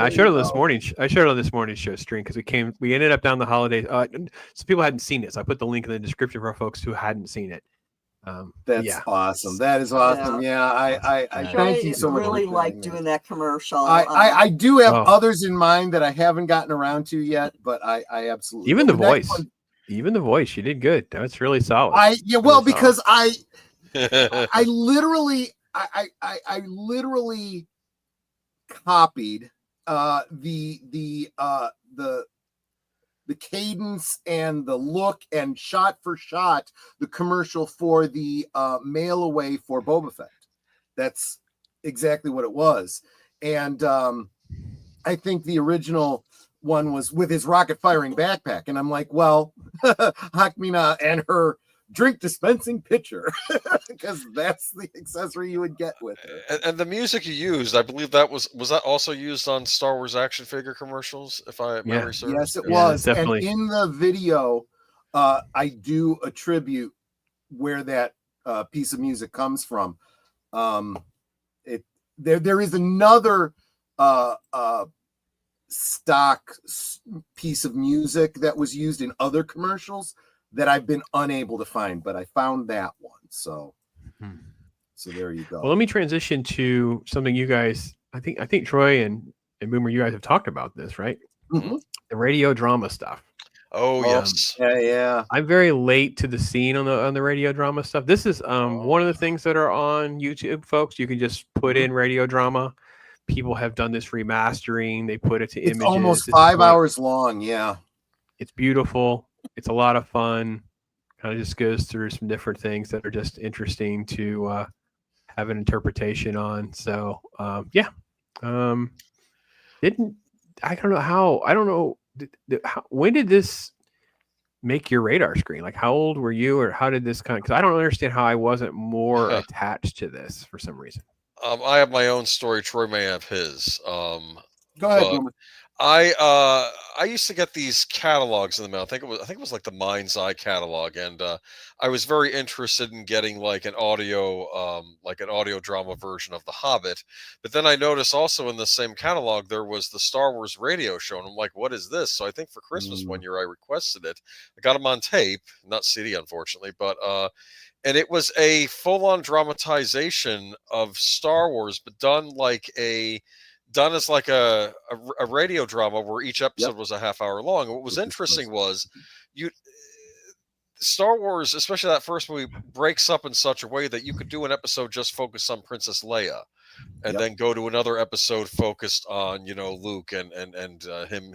showed it this morning. I showed it on this morning's show stream because we ended up down the holidays. So people hadn't seen it. So I put the link in the description for folks who hadn't seen it. That's awesome. That is awesome. Yeah, I thank you so much. I really like doing that commercial. I do have others in mind that I haven't gotten around to yet, but I absolutely even the voice. You did good. That's really solid. Because I literally copied the cadence and the look and shot for shot the commercial for the mail away for Boba Fett. That's exactly what it was. And I think the original one was with his rocket firing backpack. And I'm like, well, Hakmina and her drink dispensing pitcher, because that's the accessory you would get with it. And the music you used, I believe that was that also used on Star Wars action figure commercials, if I memory serves? Yes, it was. Definitely. And in the video, I do attribute where that piece of music comes from. There is another stock piece of music that was used in other commercials that I've been unable to find, but I found that one. So, so there you go. Well, let me transition to something you guys, I think Troy and Boomer, you guys have talked about this, right? Mm-hmm. The radio drama stuff. Oh, yes. Yeah. I'm very late to the scene on the radio drama stuff. This is one of the things that are on YouTube, folks. You can just put in radio drama. People have done this remastering. They put it to images. It's almost 5 hours long. Yeah. It's beautiful. It's a lot of fun. Kind of just goes through some different things that are just interesting to have an interpretation on. So when did this make your radar screen? Like, how old were you, or how did this because I don't understand how I wasn't more attached to this for some reason. I have my own story. Troy may have his. Go ahead, Boomer. I used to get these catalogs in the mail. I think it was like the Mind's Eye catalog, and I was very interested in getting like an audio drama version of The Hobbit. But then I noticed also in the same catalog there was the Star Wars radio show, and I'm like, what is this? So I think for Christmas one year I requested it. I got them on tape, not CD, unfortunately, but and it was a full-on dramatization of Star Wars, but done as like a radio drama where each episode was a half hour long. And what was interesting was Star Wars, especially that first movie, breaks up in such a way that you could do an episode just focused on Princess Leia, and then go to another episode focused on, Luke and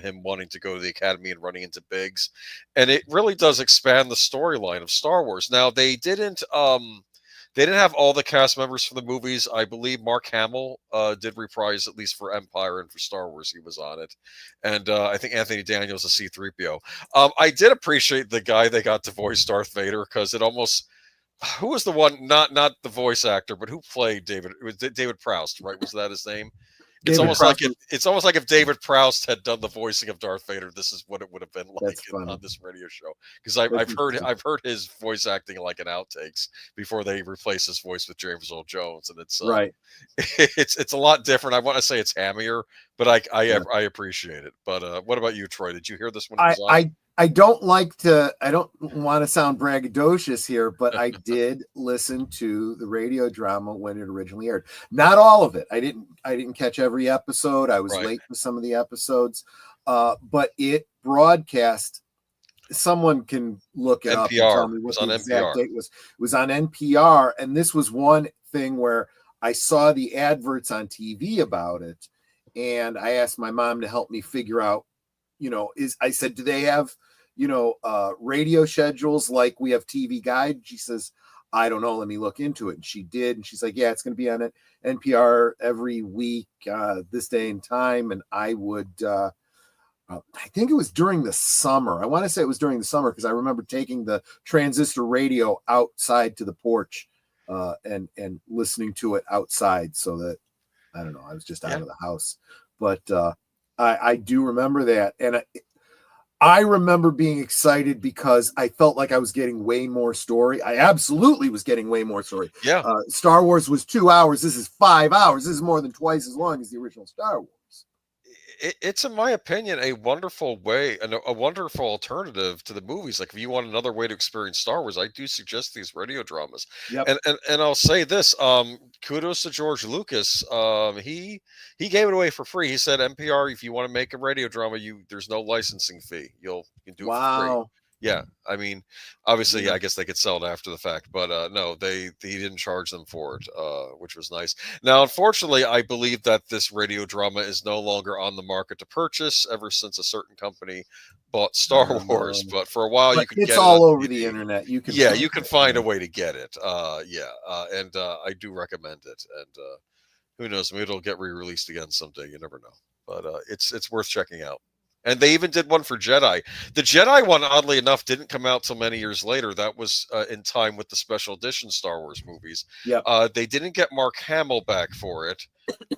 him wanting to go to the academy and running into Biggs. And it really does expand the storyline of Star Wars. Now, they didn't have all the cast members for the movies. I believe Mark Hamill did reprise, at least for Empire, and for Star Wars he was on it. And I think Anthony Daniels is C-3PO. I did appreciate the guy they got to voice Darth Vader, because it almost... Who was the one, not the voice actor, but who played David? It was David Proust, right? Was that his name? It's almost like if David Proust had done the voicing of Darth Vader, this is what it would have been like on this radio show. Because I've heard his voice acting like in outtakes before they replace his voice with James Earl Jones, and it's right. It's a lot different. I want to say it's hammier, but I appreciate it. But what about you, Troy? Did you hear this one? I don't want to sound braggadocious here, but I did listen to the radio drama when it originally aired. Not all of it. I didn't catch every episode. I was late for some of the episodes. But it broadcast. Someone can look it up and tell me what the exact date was. It was on NPR, and this was one thing where I saw the adverts on TV about it, and I asked my mom to help me figure out, I said, do they have, radio schedules like we have TV Guide? She says, I don't know. Let me look into it. And she did. And she's like, yeah, it's going to be on NPR every week, this day and time. And I would, I think it was during the summer. I want to say it was during the summer, because I remember taking the transistor radio outside to the porch and listening to it outside, so that, I don't know, I was just out of the house. But I do remember that. And I remember being excited because I felt like I was getting way more story. I absolutely was getting way more story. Yeah. Star Wars was 2 hours. This is 5 hours. This is more than twice as long as the original Star Wars. It's, in my opinion, a wonderful way and a wonderful alternative to the movies. Like, if you want another way to experience Star Wars, I do suggest these radio dramas. Yep. And I'll say this, kudos to George Lucas. He gave it away for free. He said, NPR, if you want to make a radio drama, there's no licensing fee. You can do it for free. Yeah, I mean, obviously, I guess they could sell it after the fact, but no, he didn't charge them for it, which was nice. Now, unfortunately, I believe that this radio drama is no longer on the market to purchase, ever since a certain company bought Star Wars. But for a while, you could get it. It's all over the internet. You can find a way to get it. And I do recommend it. And who knows, maybe it'll get re-released again someday. You never know. But it's worth checking out. And they even did one for Jedi. The Jedi one, oddly enough, didn't come out till many years later. That was in time with the special edition Star Wars movies. Yeah. They didn't get Mark Hamill back for it.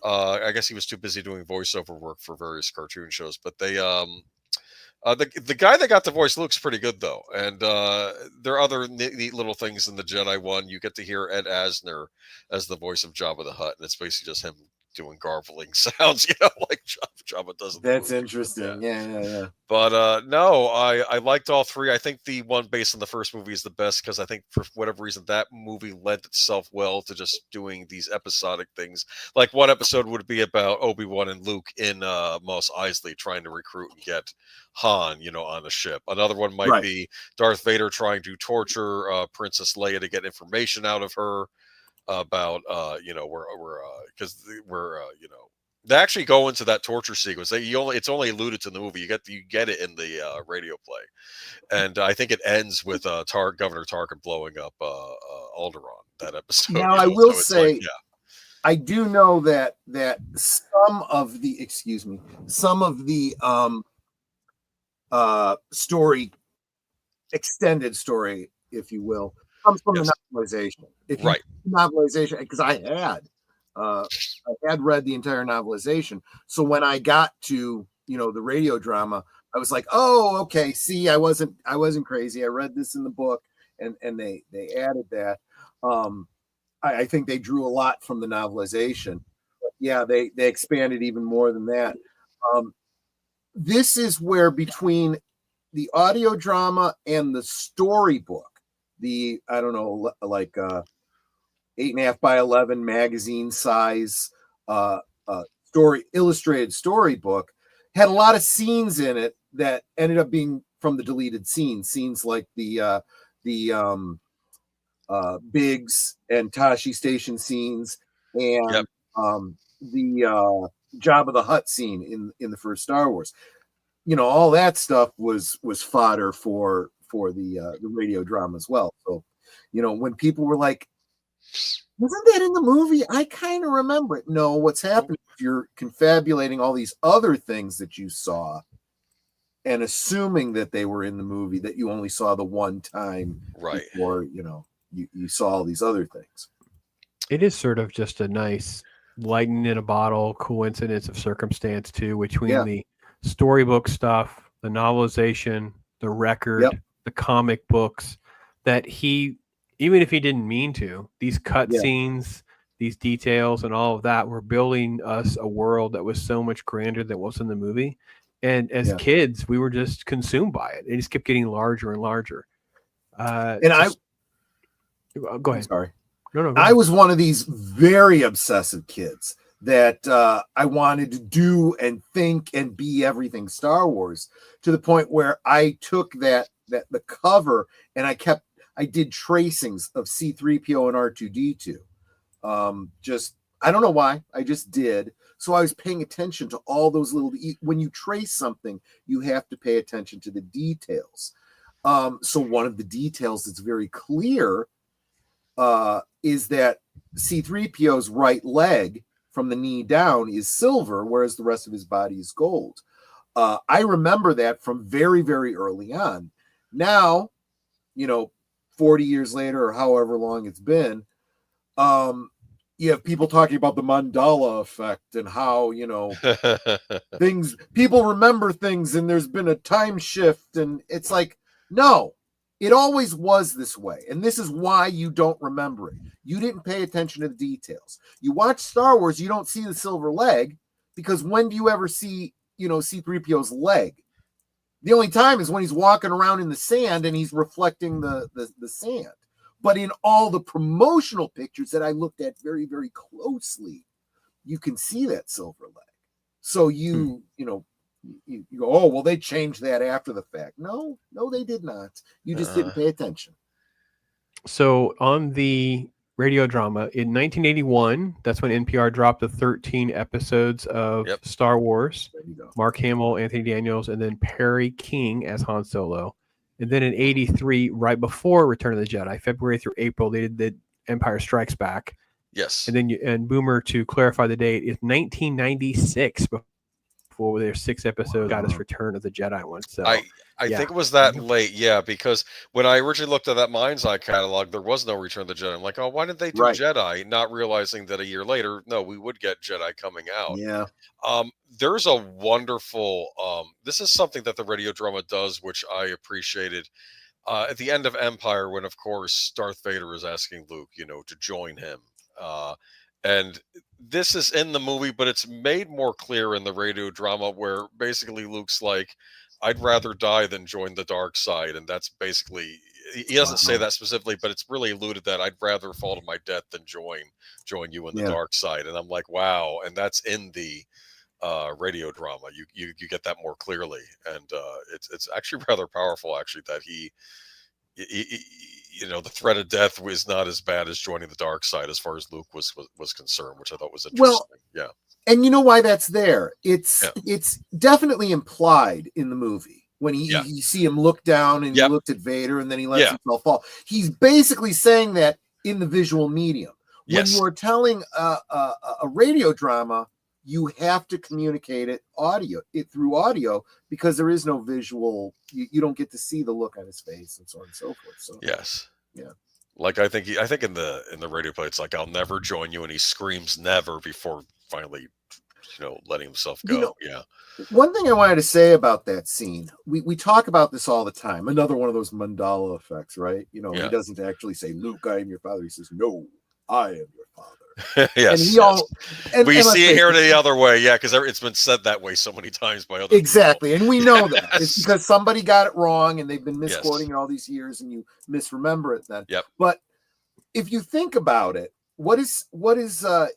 I guess he was too busy doing voiceover work for various cartoon shows. But they, the guy that got the voice Luke's pretty good, though. And there are other neat little things in the Jedi one. You get to hear Ed Asner as the voice of Jabba the Hutt, and it's basically just him doing garbling sounds, like Jabba does. That's interesting. Yeah. But no, I liked all three. I think the one based on the first movie is the best because I think for whatever reason that movie lent itself well to just doing these episodic things. Like one episode would be about Obi-Wan and Luke in Mos Eisley trying to recruit and get Han, on a ship. Another one might be Darth Vader trying to torture Princess Leia to get information out of her about they actually go into that torture sequence. It's only alluded to in the movie. You get it in the radio play, and I think it ends with Governor Tarkin blowing up Alderaan. That episode. Now I will say, I do know that some of the story, extended story, if you will, comes from the novelization. Novelization, because I had read the entire novelization. So when I got to the radio drama, I was like, oh, okay. See, I wasn't crazy. I read this in the book, and they added that. I think they drew a lot from the novelization. But yeah, they expanded even more than that. This is where between the audio drama and the storybook, the 8.5 by 11 magazine size illustrated storybook had a lot of scenes in it that ended up being from the deleted scenes like the Biggs and Tashi Station scenes and the Jabba the Hutt scene in the first Star Wars. All that stuff was fodder for the radio drama as well. So, when people were like, wasn't that in the movie? I kind of remember it. No, what's happening if you're confabulating all these other things that you saw and assuming that they were in the movie that you only saw the one time before, you saw all these other things. It is sort of just a nice lightning in a bottle coincidence of circumstance too, between the storybook stuff, the novelization, the record, the comic books, that he, even if he didn't mean to, these cut scenes, these details and all of that were building us a world that was so much grander than what's in the movie. And as kids, we were just consumed by it. It just kept getting larger and larger. Go ahead. Sorry. No. I was one of these very obsessive kids that I wanted to do and think and be everything Star Wars, to the point where I took the cover and I did tracings of C-3PO and R2-D2. I don't know why, I just did. So I was paying attention to all those when you trace something, you have to pay attention to the details. So one of the details that's very clear is that C-3PO's right leg from the knee down is silver, whereas the rest of his body is gold. I remember that from very, very early on. Now, 40 years later or however long it's been, you have people talking about the Mandela effect and how, people remember things and there's been a time shift. And it's like, no, it always was this way. And this is why you don't remember it. You didn't pay attention to the details. You watch Star Wars, you don't see the silver leg, because when do you ever see, C-3PO's leg? The only time is when he's walking around in the sand and he's reflecting the sand. But in all the promotional pictures that I looked at very, very closely, you can see that silver leg. So you go, oh, well, they changed that after the fact. No, they did not. You just didn't pay attention. So on the radio drama in 1981, that's when NPR dropped the 13 episodes of Star Wars. Mark Hamill, Anthony Daniels, and then Perry King as Han Solo. And then in 83, right before Return of the Jedi, February through April, they did the Empire Strikes Back. Yes. And then Boomer, to clarify the date, is 1996 before their 6 episodes got us Return of the Jedi one. So I think it was that late, because when I originally looked at that Mind's Eye catalog, there was no Return of the Jedi. I'm like, oh, why didn't they do Jedi? Not realizing that a year later, no, we would get Jedi coming out. Yeah. There's a wonderful, this is something that the radio drama does, which I appreciated. At the end of Empire, when, of course, Darth Vader is asking Luke, to join him. And this is in the movie, but it's made more clear in the radio drama where basically Luke's like, I'd rather die than join the dark side. And that's basically, he doesn't say that specifically, but it's really alluded that I'd rather fall to my death than join you in the dark side. And I'm like, wow. And that's in the radio drama. You get that more clearly. And it's actually rather powerful, actually, that he the threat of death was not as bad as joining the dark side as far as Luke was concerned, which I thought was interesting. Well, and you know why that's there? It's definitely implied in the movie when you see him look down and he looked at Vader and then he lets himself fall. He's basically saying that in the visual medium. When you are telling a radio drama, you have to communicate it through audio because there is no visual. You don't get to see the look on his face and so on and so forth. So like I think in the radio play, it's like, I'll never join you, and he screams never before finally letting himself go. One thing I wanted to say about that scene, we talk about this all the time. Another one of those Mandela effects, right? He doesn't actually say, Luke, I am your father. He says, no, I am your father. Yes, and we see it here the other way, because it's been said that way so many times by other people. And we know that it's because somebody got it wrong and they've been misquoting it all these years, and you misremember it then. But if you think about it, what is the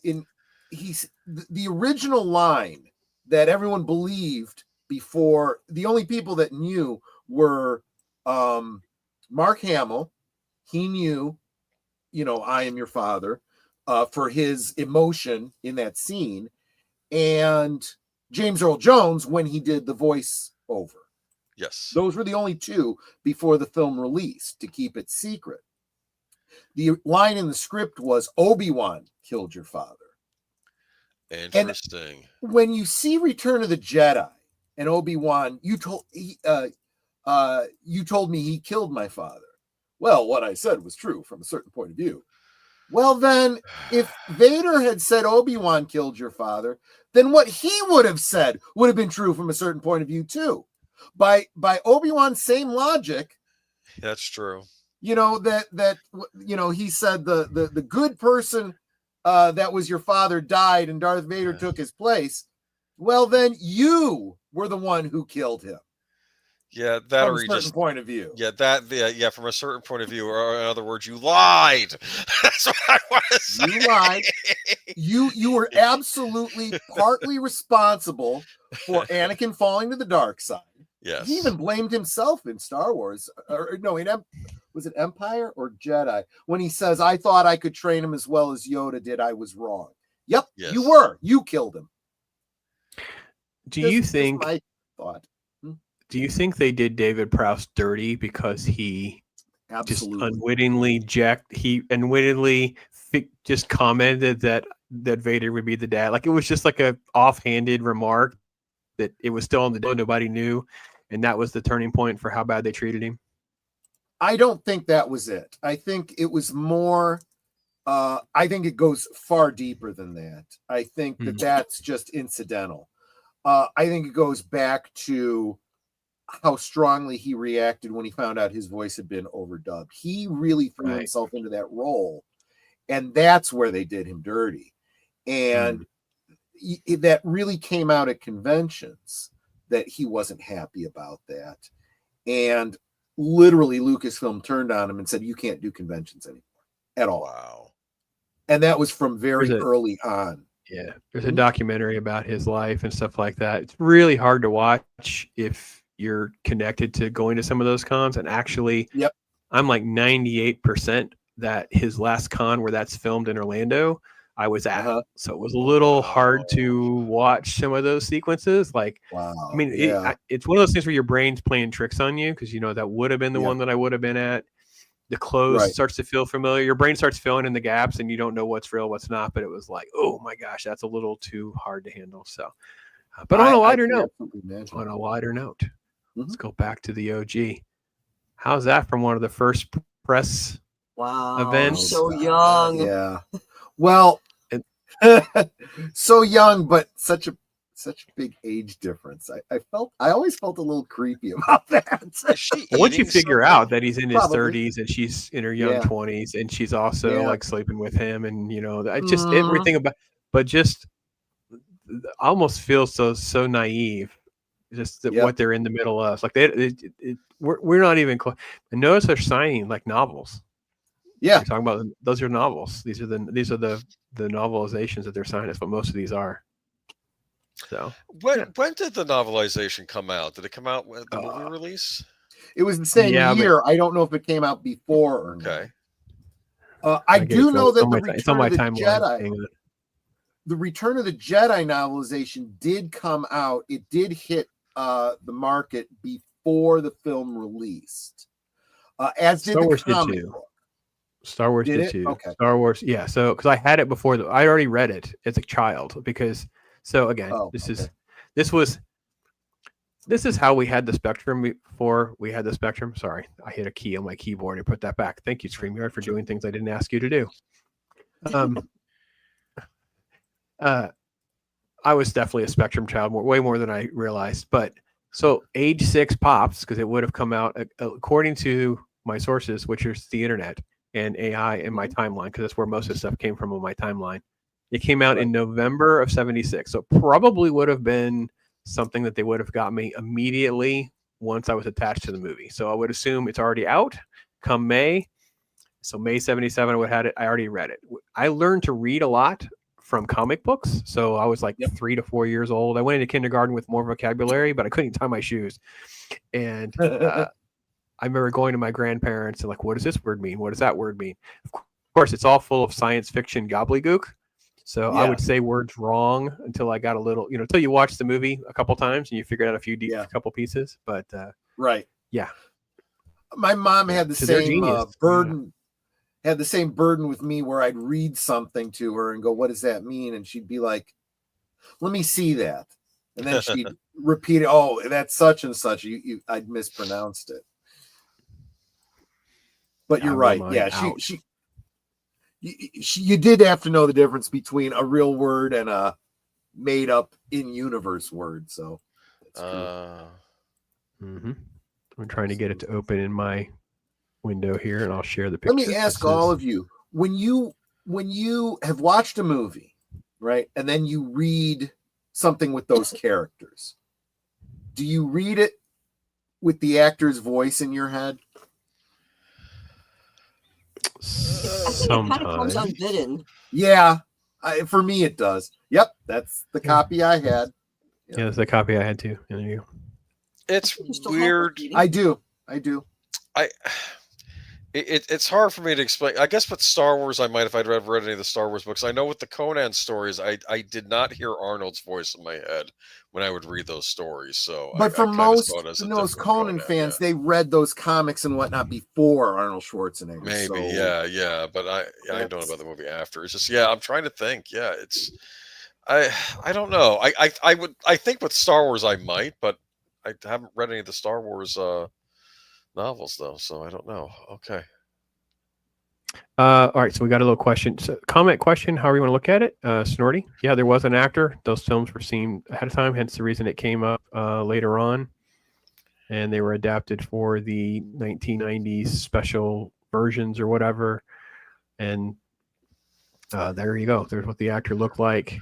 original line that everyone believed before? The only people that knew were Mark Hamill. He knew, I am your father. For his emotion in that scene, and James Earl Jones when he did the voice over. Yes. Those were the only two before the film released to keep it secret. The line in the script was, Obi-Wan killed your father. Interesting. And when you see Return of the Jedi and Obi-Wan, you told me he killed my father. Well, what I said was true from a certain point of view. Well, then, if Vader had said Obi-Wan killed your father, then what he would have said would have been true from a certain point of view, too. By Obi-Wan's same logic. That's true. He said the good person that was your father died and Darth Vader took his place. Well, then you were the one who killed him. Yeah, that from a certain point of view. From a certain point of view, or in other words, you lied. That's what I want to say. You lied. You were absolutely partly responsible for Anakin falling to the dark side. Yes. He even blamed himself in Star Wars. Was it Empire or Jedi? When he says, I thought I could train him as well as Yoda did. I was wrong. Yep, you were. You killed him. Do you think... my thought. Do you think they did David Prowse dirty because he just unwittingly just commented that Vader would be the dad? Like, it was just like a offhanded remark that it was still on the door, nobody knew, and that was the turning point for how bad they treated him? I don't think that was it. I think it was more. I think it goes far deeper than that. I think that's just incidental. I think it goes back to how strongly he reacted when he found out his voice had been overdubbed. He really threw himself into that role, and that's where they did him dirty. And that really came out at conventions that he wasn't happy about that. And literally Lucasfilm turned on him and said, you can't do conventions anymore at all. Wow. And that was from very early on. Yeah. There's a documentary about his life and stuff like that. It's really hard to watch if you're connected to going to some of those cons. And actually, I'm like 98% that his last con where that's filmed in Orlando, I was at. So it was a little hard to watch some of those sequences. Like, I mean, it's one of those things where your brain's playing tricks on you because, that would have been the one that I would have been at. The clothes starts to feel familiar. Your brain starts filling in the gaps and you don't know what's real, what's not. But it was like, oh my gosh, that's a little too hard to handle. So, but on a lighter note, let's go back to the OG. How's that from one of the first press events? So young. Yeah. Well, so young, but such such a big age difference. I always felt a little creepy about that. Once you figure out that he's in his Probably. 30s and she's in her young 20s and she's also Yeah. like sleeping with him, and I just everything about, but just almost feels so naive. Just that what they're in the middle of, like we're not even close. And notice they're signing like novels. Yeah, you're talking about those are novels. These are the novelizations that they're signing. That's what most of these are. So when did the novelization come out? Did it come out with the movie release? It was the same year. I don't know if it came out before or not. Okay. I do know that the Return of the Jedi novelization did come out. It did hit the market before the film released. As did Star Wars the comic did too. book. Star Wars did too. Okay. Star Wars, yeah. So because I had it before, I already read it as a child. Because this is how we had the Spectrum before we had the Spectrum. Sorry, I hit a key on my keyboard and put that back. Thank you, StreamYard, for doing things I didn't ask you to do. I was definitely a Spectrum child, way more than I realized. But so age 6 pops, because it would have come out according to my sources, which is the internet and AI in my timeline, because that's where most of the stuff came from on my timeline. It came out in November of 76. So probably would have been something that they would have got me immediately once I was attached to the movie. So I would assume it's already out come May. So May 77, I would have had it. I already read it. I learned to read a lot from comic books. So I was like 3 to 4 years old. I went into kindergarten with more vocabulary, but I couldn't tie my shoes. And I remember going to my grandparents and like, what does this word mean? What does that word mean? Of course, it's all full of science fiction gobbledygook. So I would say words wrong until I got a little, until you watch the movie a couple times and you figured out a couple pieces. But yeah. My mom had the same burden. Had the same burden with me where I'd read something to her and go, what does that mean? And she'd be like, let me see that. And then she'd repeat it. Oh, that's such and such. I'd mispronounced it. But you're right. Yeah. You did have to know the difference between a real word and a made up in universe word. So that's I'm trying to get it to open in my window here, and I'll share the picture. Let me ask all of you, when you have watched a movie, right, and then you read something with those characters, do you read it with the actor's voice in your head? I think it kind of comes unbidden. Yeah, for me it does. Yep, that's the copy I had. Yeah, that's the copy I had too. There you go. It's weird. I do. It's hard for me to explain. I guess with Star Wars, I might if I'd read any of the Star Wars books. I know with the Conan stories, I did not hear Arnold's voice in my head when I would read those stories. So, but for most Conan fans, they read those comics and whatnot before Arnold Schwarzenegger. Maybe, yeah. But I don't know about the movie after. It's just I'm trying to think. Yeah, it's I don't know. I think with Star Wars I might, but I haven't read any of the Star Wars novels though, so I don't know. Okay. All right, so we got a little question. Comment question, however you want to look at it. Snorty. Yeah, there was an actor. Those films were seen ahead of time, hence the reason it came up later on. And they were adapted for the 1990s special versions or whatever. And there you go. There's what the actor looked like.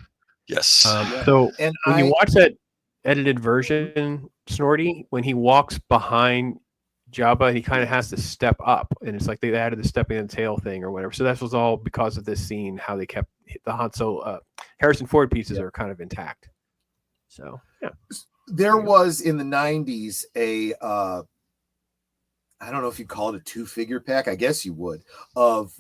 Yes. So when you watch that edited version, Snorty, when he walks behind Jabba, he kind of has to step up, and it's like they added the stepping on the tail thing or whatever. So that was all because of this scene, how they kept the Han Solo, Harrison Ford pieces are kind of intact. So there was in the 90s I don't know if you call it a 2-figure pack. I guess you would of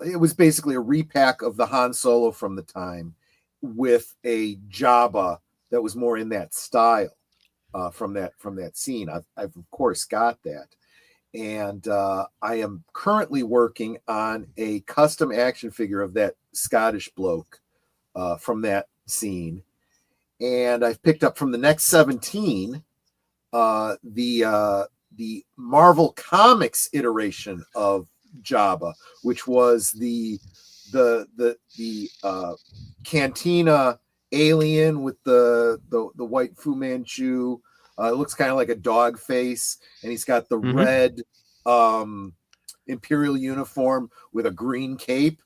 it was basically a repack of the Han Solo from the time with a Jabba that was more in that style. From that scene, I've of course got that, and I am currently working on a custom action figure of that Scottish bloke from that scene, and I've picked up from the next 17 the Marvel Comics iteration of Jabba, which was the Cantina alien with the white Fu Manchu. It looks kind of like a dog face, and he's got the red Imperial uniform with a green cape.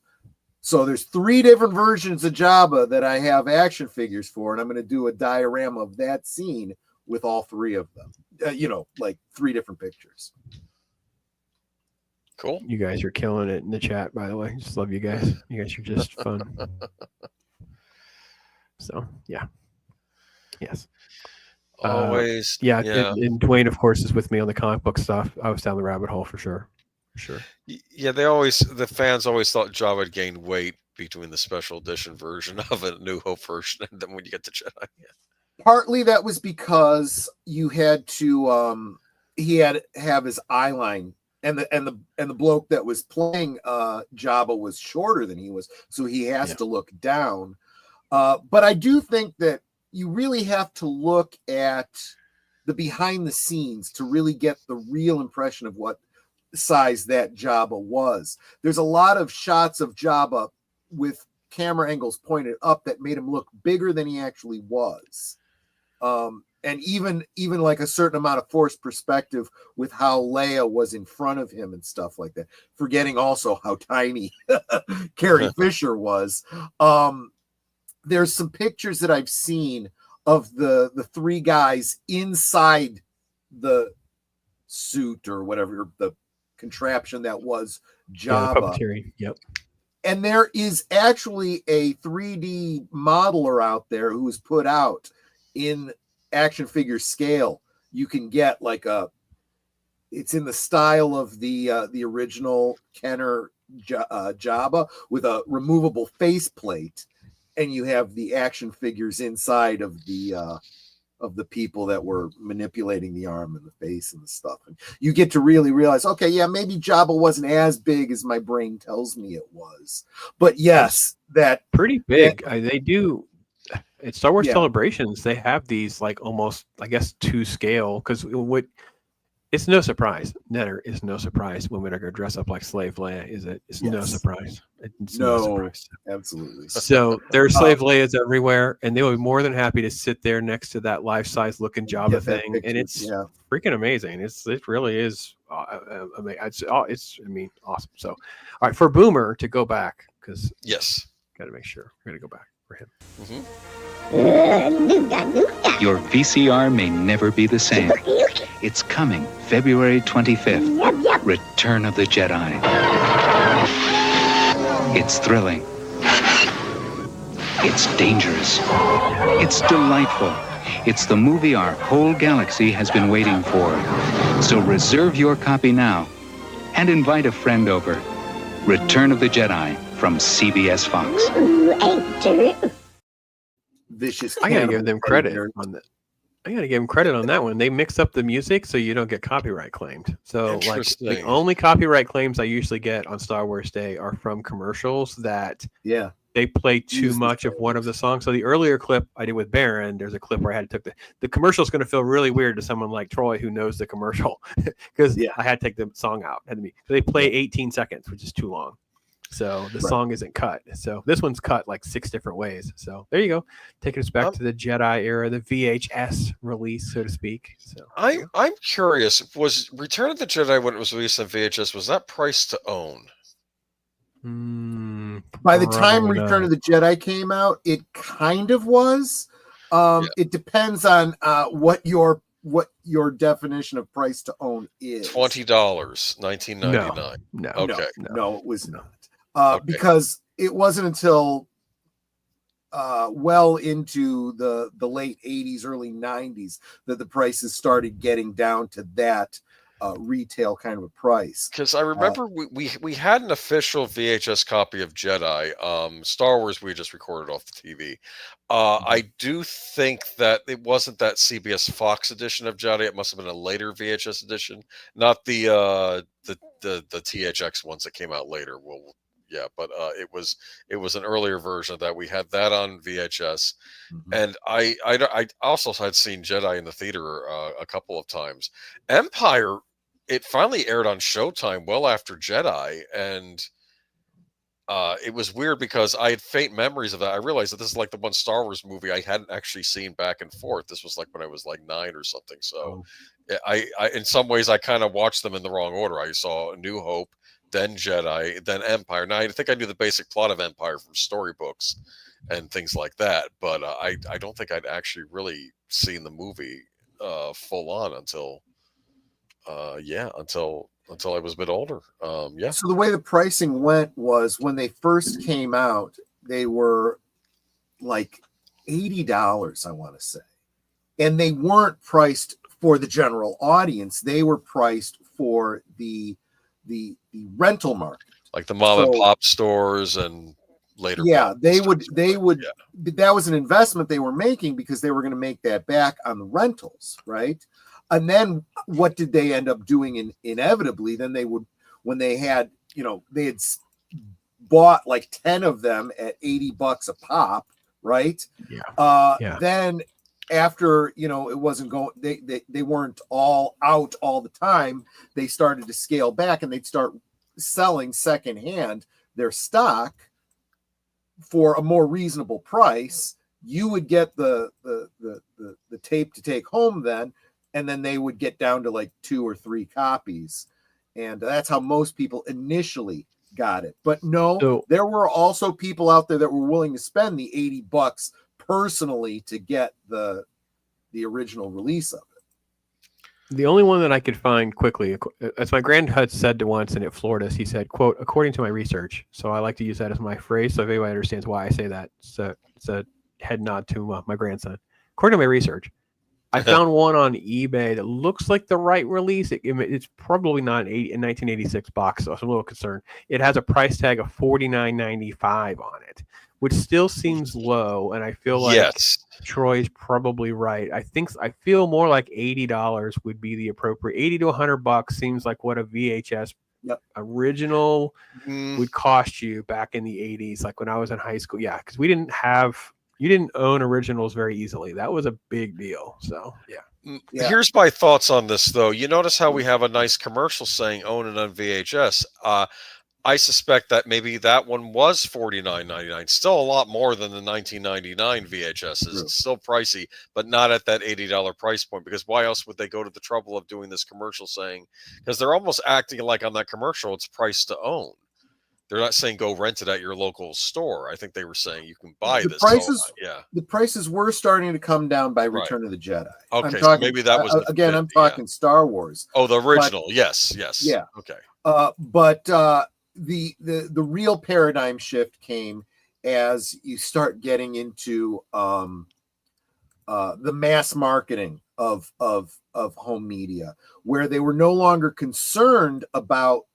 So there's 3 different versions of Jabba that I have action figures for, and I'm going to do a diorama of that scene with all 3 of them. Like 3 different pictures. Cool. You guys are killing it in the chat, by the way. Just love you guys. You guys are just fun. So, yeah. Yes. Always. Yeah. And Dwayne, of course, is with me on the comic book stuff. I was down the rabbit hole for sure. Yeah, the fans always thought Jabba had gained weight between the special edition version of a New Hope version and then when you get to Jedi. Yeah. Partly that was because you had to he had to have his eye line, and the bloke that was playing Jabba was shorter than he was, so he has to look down. But I do think that you really have to look at the behind the scenes to really get the real impression of what size that Jabba was. There's a lot of shots of Jabba with camera angles pointed up that made him look bigger than he actually was. And even like a certain amount of forced perspective with how Leia was in front of him and stuff like that. Forgetting also how tiny Carrie Fisher was. There's some pictures that I've seen of the 3 guys inside the suit or whatever, the contraption that was Jabba. Yep. And there is actually a 3D modeler out there who was put out in action figure scale. You can get like it's in the style of the original Kenner Jabba with a removable faceplate, and you have the action figures inside of the people that were manipulating the arm and the face and the stuff. And you get to really realize, okay, yeah, maybe Jabba wasn't as big as my brain tells me it was. But yes, that pretty big. They do at Star Wars Celebrations. They have these like almost, I guess, to scale, because it's no surprise. Netter is no surprise when we're going to dress up like Slave Leia. Is it? It's no surprise. It's no surprise. Absolutely. So there are Slave Leias everywhere, and they will be more than happy to sit there next to that life-size looking Jabba thing, and it's freaking amazing. It really is. It's awesome. So, all right, for Boomer to go back, because got to make sure we're going to go back for him. Your VCR may never be the same. It's coming February 25th. Return of the Jedi. It's thrilling. It's dangerous. It's delightful. It's the movie our whole galaxy has been waiting for. So reserve your copy now and invite a friend over. Return of the Jedi from CBS Fox. Vicious. I gotta give them credit on that. I gotta give them credit on that one. They mix up the music so you don't get copyright claimed. So like the only copyright claims I usually get on Star Wars Day are from commercials that they play too much of one of the songs. So the earlier clip I did with Baron, there's a clip where I had to take the commercial is going to feel really weird to someone like Troy who knows the commercial because I had to take the song out. So they play 18 seconds, which is too long. So the song isn't cut. So this one's cut like 6 different ways. So there you go. Taking us back to the Jedi era, the VHS release, so to speak. So I'm curious, was Return of the Jedi, when it was released on VHS, was that priced to own? By the time Return of the Jedi came out, it kind of was. It depends on what your definition of price to own is. $20, $19.99. No, okay, no, it was not. Because it wasn't until well into the late 80s, early 90s that the prices started getting down to that retail kind of a price. Because I remember we had an official VHS copy of Jedi. Star Wars we just recorded off the TV. I do think that it wasn't that CBS Fox edition of Jedi. It must have been a later VHS edition, not the THX ones that came out later. But it was an earlier version of that. We had that on VHS, and I also had seen Jedi in the theater a couple of times. Empire, it finally aired on Showtime well after Jedi, and it was weird because I had faint memories of that. I realized that this is like the one Star Wars movie I hadn't actually seen back and forth. This was like when I was like 9 or something. So I in some ways I kind of watched them in the wrong order. I saw A New Hope, then Jedi, then Empire. Now I think I knew the basic plot of Empire from storybooks and things like that, but I don't think I'd actually really seen the movie full on until I was a bit older. So the way the pricing went was when they first came out, they were like $80, I want to say. And they weren't priced for the general audience. They were priced for the rental market. Like the mom and pop stores and later. Yeah, they would that was an investment they were making because they were going to make that back on the rentals, right? And then what did they end up doing inevitably? Then they would, when they had, they had bought like 10 of them at $80 a pop, right? Yeah. Then after, it wasn't going, they weren't all out all the time. They started to scale back and they'd start selling secondhand their stock for a more reasonable price. You would get the tape to take home then, and then they would get down to like 2 or 3 copies. And that's how most people initially got it. But no, there were also people out there that were willing to spend the $80 personally to get the original release of it. The only one that I could find quickly, as my granddad said to once, and it floored us, he said, quote, according to my research. So I like to use that as my phrase. So if anybody understands why I say that, it's a head nod to my grandson. According to my research, I found one on eBay that looks like the right release. It's probably not in 1986 box, so I'm a little concerned. It has a price tag of $49.95 on it, which still seems low, and I feel like Troy's probably right. I feel more like $80 would be the appropriate. $80 to $100 seems like what a VHS original would cost you back in the 80s, like when I was in high school. Yeah, because you didn't own originals very easily. That was a big deal. So, yeah. Here's my thoughts on this, though. You notice how we have a nice commercial saying own it on VHS. I suspect that maybe that one was $49.99. Still a lot more than the $19.99 VHSs. It's still pricey, but not at that $80 price point, because why else would they go to the trouble of doing this commercial saying, because they're almost acting like on that commercial, it's priced to own. They're not saying go rent it at your local store. I think they were saying you can buy this. The prices were starting to come down by Return of the Jedi. Okay, so maybe that was again. I'm talking Star Wars. Oh, the original. Yes. Yeah. Okay. But the real paradigm shift came as you start getting into the mass marketing of home media, where they were no longer concerned about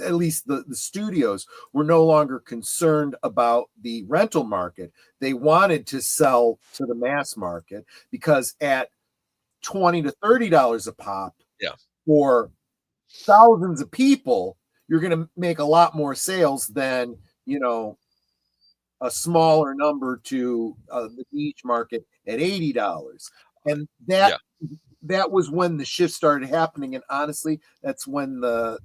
at least the studios were no longer concerned about the rental market. They wanted to sell to the mass market, because at $20 to $30 a pop for thousands of people, you're going to make a lot more sales than, a smaller number to the niche market at $80. And that was when the shift started happening. And honestly, that's when the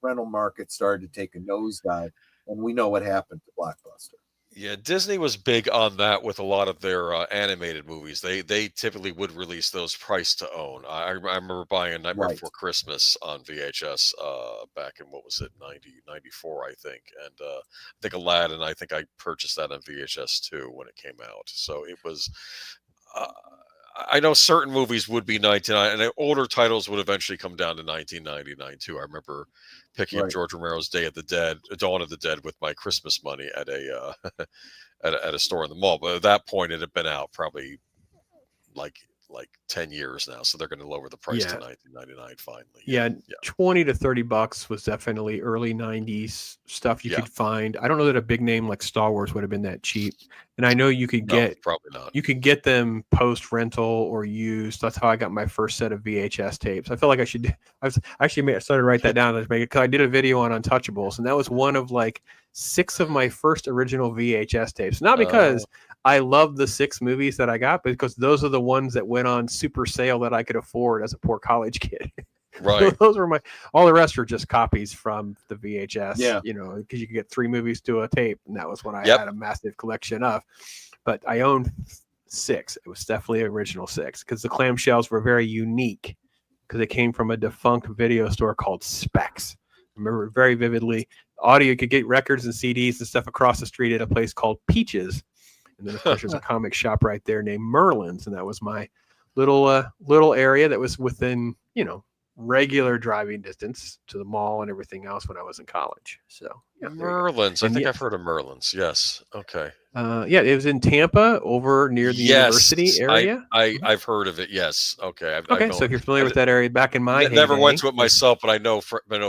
rental market started to take a nosedive, and we know what happened to Blockbuster. Yeah, Disney was big on that with a lot of their animated movies. They typically would release those priced to own. I remember buying A Nightmare Before Christmas on VHS back in, what was it, 94, I think. And I think Aladdin, I think I purchased that on VHS too when it came out. So it was... I know certain movies would be $99, and older titles would eventually come down to $19.99 too. I remember picking up George Romero's Dawn of the Dead with my Christmas money at a at a store in the mall. But at that point, it had been out probably like 10 years now, so they're going to lower the price to $19.99 finally. Yeah, $20 to $30 was definitely early 90s stuff you could find. I don't know that a big name like Star Wars would have been that cheap. And I know you could probably not. You could get them post rental or used. That's how I got my first set of VHS tapes. I feel like I should. I started to write that down because I did a video on Untouchables, and that was one of like 6 of my first original VHS tapes. Not because I love the 6 movies that I got, but because those are the ones that went on super sale that I could afford as a poor college kid. Right. Those were all the rest are just copies from the VHS, Yeah. because you could get 3 movies to a tape, and that was what I Yep. had a massive collection of. But I owned 6. It was definitely original 6 because the clamshells were very unique because they came from a defunct video store called Specs. I remember it very vividly. Audio, you could get records and CDs and stuff across the street at a place called Peaches. And then, of course, there's a comic shop right there named Merlin's. And that was my little area that was within, regular driving distance to the mall and everything else when I was in college. So Merlin's. I think I've heard of Merlin's. Yes. Okay. It was in Tampa over near the university area. I've heard of it. Yes. Okay. So if you're familiar with that area, back in my heyday, never went to it myself, but I know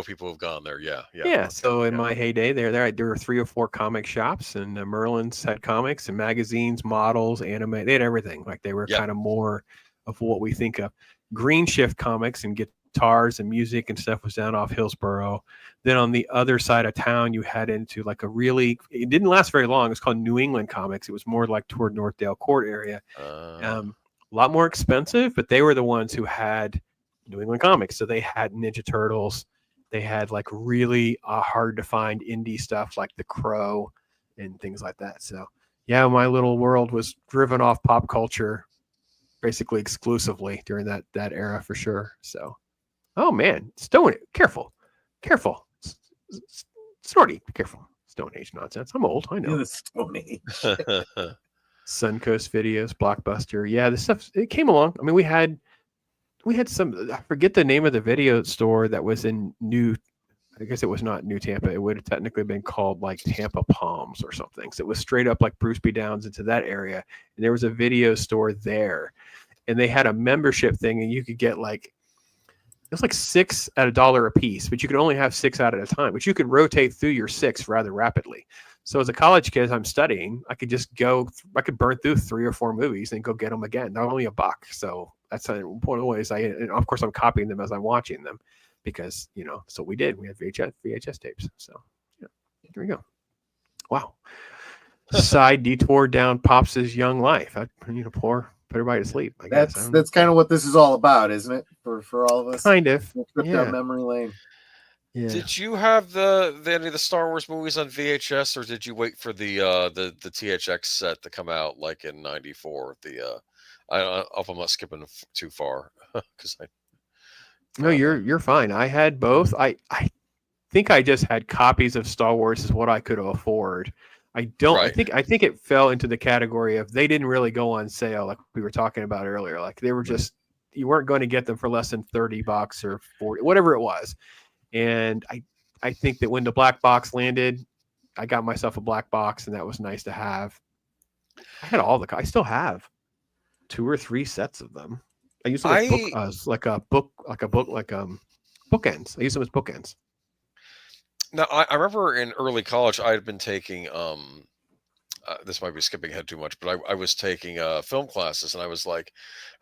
people who've gone there. Yeah. Yeah. So in my heyday, there were 3 or 4 comic shops, and Merlin's had comics and magazines, models, anime. They had everything. Like they were kind of more of what we think of. Green Shift Comics and guitars and music and stuff was down off Hillsboro. Then on the other side of town, you had into like it didn't last very long. It was called New England Comics. It was more like toward Northdale Court area. A lot more expensive, but they were the ones who had New England Comics. So they had Ninja Turtles. They had like really hard to find indie stuff like The Crow and things like that. So yeah, my little world was driven off pop culture basically exclusively during that era for sure. So, oh man, Stone, careful. Snorty, be careful. Stone Age nonsense. I'm old. I know. The Stone Age. Suncoast Videos, Blockbuster. Yeah, this stuff, it came along. I mean, we had some, I forget the name of the video store that was in I guess it was not New Tampa. It would have technically been called like Tampa Palms or something. So it was straight up like Bruce B. Downs into that area. And there was a video store there. And they had a membership thing, and you could get it was like 6 at $1 a piece, but you could only have 6 out at a time, but you could rotate through your 6 rather rapidly. So as a college kid, as I'm studying, I could burn through 3 or 4 movies and go get them again. They're only $1. So that's one of the ways and of course I'm copying them as I'm watching them because, so we did. We had VHS tapes. So yeah, here we go. Wow. Side detour down Pops' young life. Put everybody to sleep. I guess that's kind of what this is all about, isn't it? For all of us, kind of. Trip down memory lane. Yeah. Did you have any of the Star Wars movies on VHS, or did you wait for the THX set to come out like in '94? I hope I'm not skipping too far because No, you're fine. I had both. I think I just had copies of Star Wars is what I could afford. I think it fell into the category of they didn't really go on sale like we were talking about earlier. Like they were just you weren't going to get them for less than $30 or $40, whatever it was. And I think that when the black box landed, I got myself a black box, and that was nice to have. I had I still have 2 or 3 sets of them. I use them as bookends. I use them as bookends. Now, I remember in early college, I had been taking, this might be skipping ahead too much, but I was taking film classes, and I was like,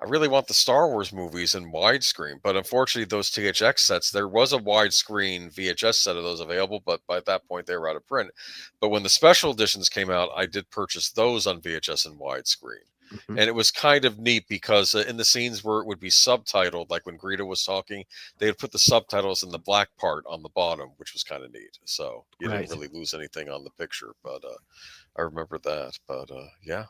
I really want the Star Wars movies in widescreen. But unfortunately, those THX sets, there was a widescreen VHS set of those available, but by that point, they were out of print. But when the special editions came out, I did purchase those on VHS and widescreen. Mm-hmm. And it was kind of neat because in the scenes where it would be subtitled, like when Greedo was talking, they would put the subtitles in the black part on the bottom, which was kind of neat. So you didn't really lose anything on the picture, but I remember that. But yeah.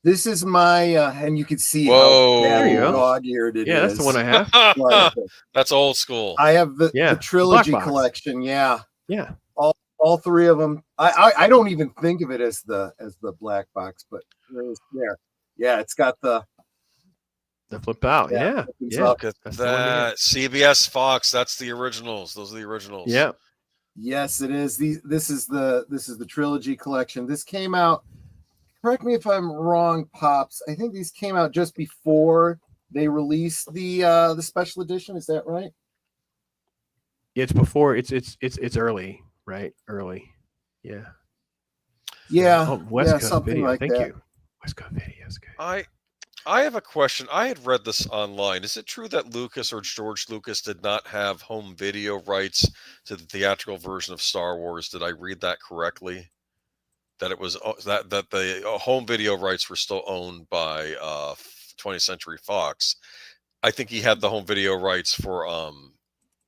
This is my, and you can see how dog-eared it is. Yeah, that's the one I have. That's old school. I have the trilogy collection. Yeah. Yeah. All 3 of them. I don't even think of it as the black box, but there. Yeah, it's got the flip out. Yeah. Look at that. CBS Fox. That's the originals. Those are the originals. Yeah. Yes, it is. This is the trilogy collection. This came out. Correct me if I'm wrong, Pops. I think these came out just before they released the special edition. Is that right? It's before. It's early. Right, early, yeah. Oh, West Coast something Video. like Thank that. you, West Coast Videos. Okay. I have a question. I had read this online. Is it true that Lucas or George Lucas did not have home video rights to the theatrical version of Star Wars? Did I read that correctly? That it was that the home video rights were still owned by 20th Century Fox. I think he had the home video rights for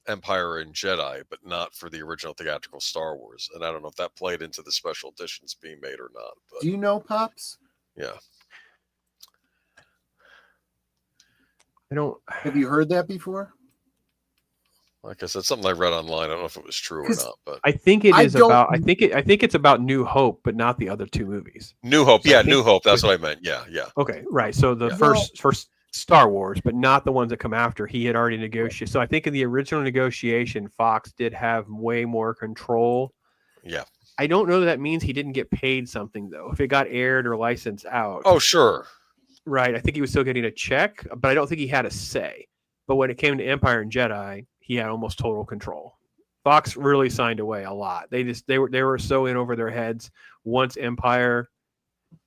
Empire and Jedi, but not for the original theatrical Star Wars. And I don't know if that played into the special editions being made or not. But do you know, Pops? yeah. I don't. Have you heard that before? Like I said, something I read online. I don't know if it was true or not, but I think it is about. I think it's about New Hope, but not the other two movies. New Hope, yeah, New Hope. That's what I meant. Yeah, yeah. Okay, right. So the first Star Wars, but not the ones that come after. He had already negotiated. So I think in the original negotiation, Fox did have way more control. Yeah. I don't know that means he didn't get paid something though. If it got aired or licensed out. Oh, sure. Right. I think he was still getting a check, but I don't think he had a say. But when it came to Empire and Jedi, he had almost total control. Fox really signed away a lot. They were so in over their heads. Once Empire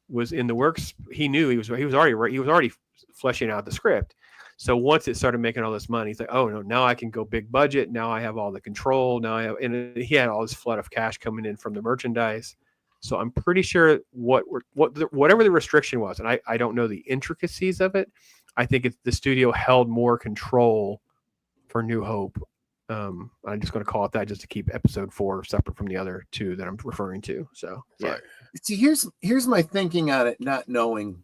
was in the works, he knew he was already fleshing out the script. So once it started making all this money, he's like, oh no, now I can go big budget. Now I have all the control. And he had all this flood of cash coming in from the merchandise. So I'm pretty sure whatever the restriction was, and I don't know the intricacies of it. I think the studio held more control for New Hope. I'm just going to call it that just to keep episode 4 separate from the other two that I'm referring to. So yeah. Right. See, here's my thinking on it, not knowing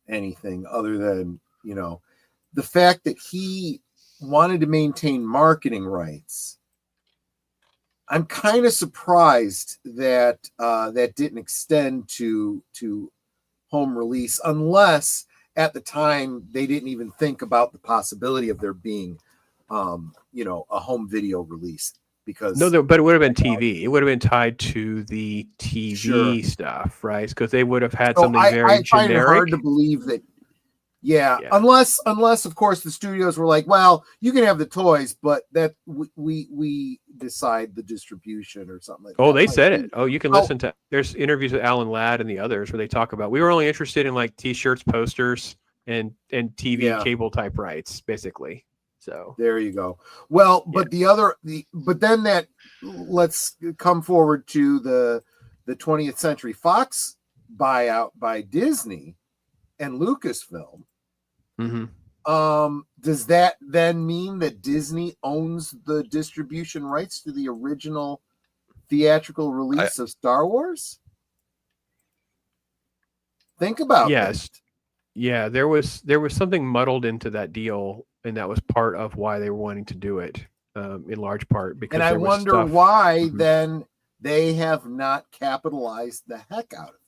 anything other than, the fact that he wanted to maintain marketing rights. I'm kind of surprised that that didn't extend to home release, unless at the time they didn't even think about the possibility of there being a home video release. Because but it would have been TV. It would have been tied to the TV stuff, right? Because they would have had something very I find generic. It hard to believe that. Yeah, unless of course the studios were like, well, you can have the toys, but that we decide the distribution or something like that. Oh, they said it. Oh, you can listen to. There's interviews with Alan Ladd and the others where they talk about we were only interested in like T-shirts, posters, and TV cable type rights, basically. So there you go. Well, but then let's come forward to the 20th Century Fox buyout by Disney and Lucasfilm. Mm-hmm. Does that then mean that Disney owns the distribution rights to the original theatrical release of Star Wars? Think about that. Yeah, there was something muddled into that deal, and that was part of why they were wanting to do it, in large part. Because I wonder why then they have not capitalized the heck out of that.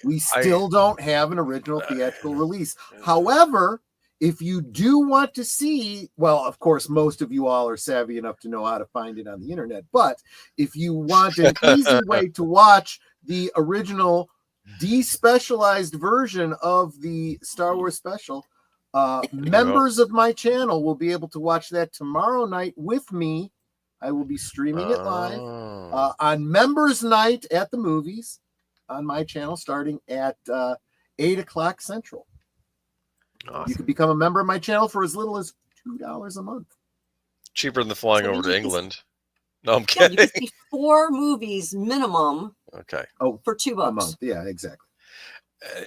We still don't have an original theatrical release. However, if you do want to see, well, of course, most of you all are savvy enough to know how to find it on the internet. But if you want an easy way to watch the original despecialized version of the Star Wars special, members of my channel will be able to watch that tomorrow night with me. I will be streaming it live on Members Night at the Movies on my channel starting at 8 o'clock Central. Awesome. You can become a member of my channel for as little as $2 a month. Cheaper than flying over to England. No, I'm kidding. You can see 4 movies minimum. Okay. Oh, for $2 a month. Yeah, exactly.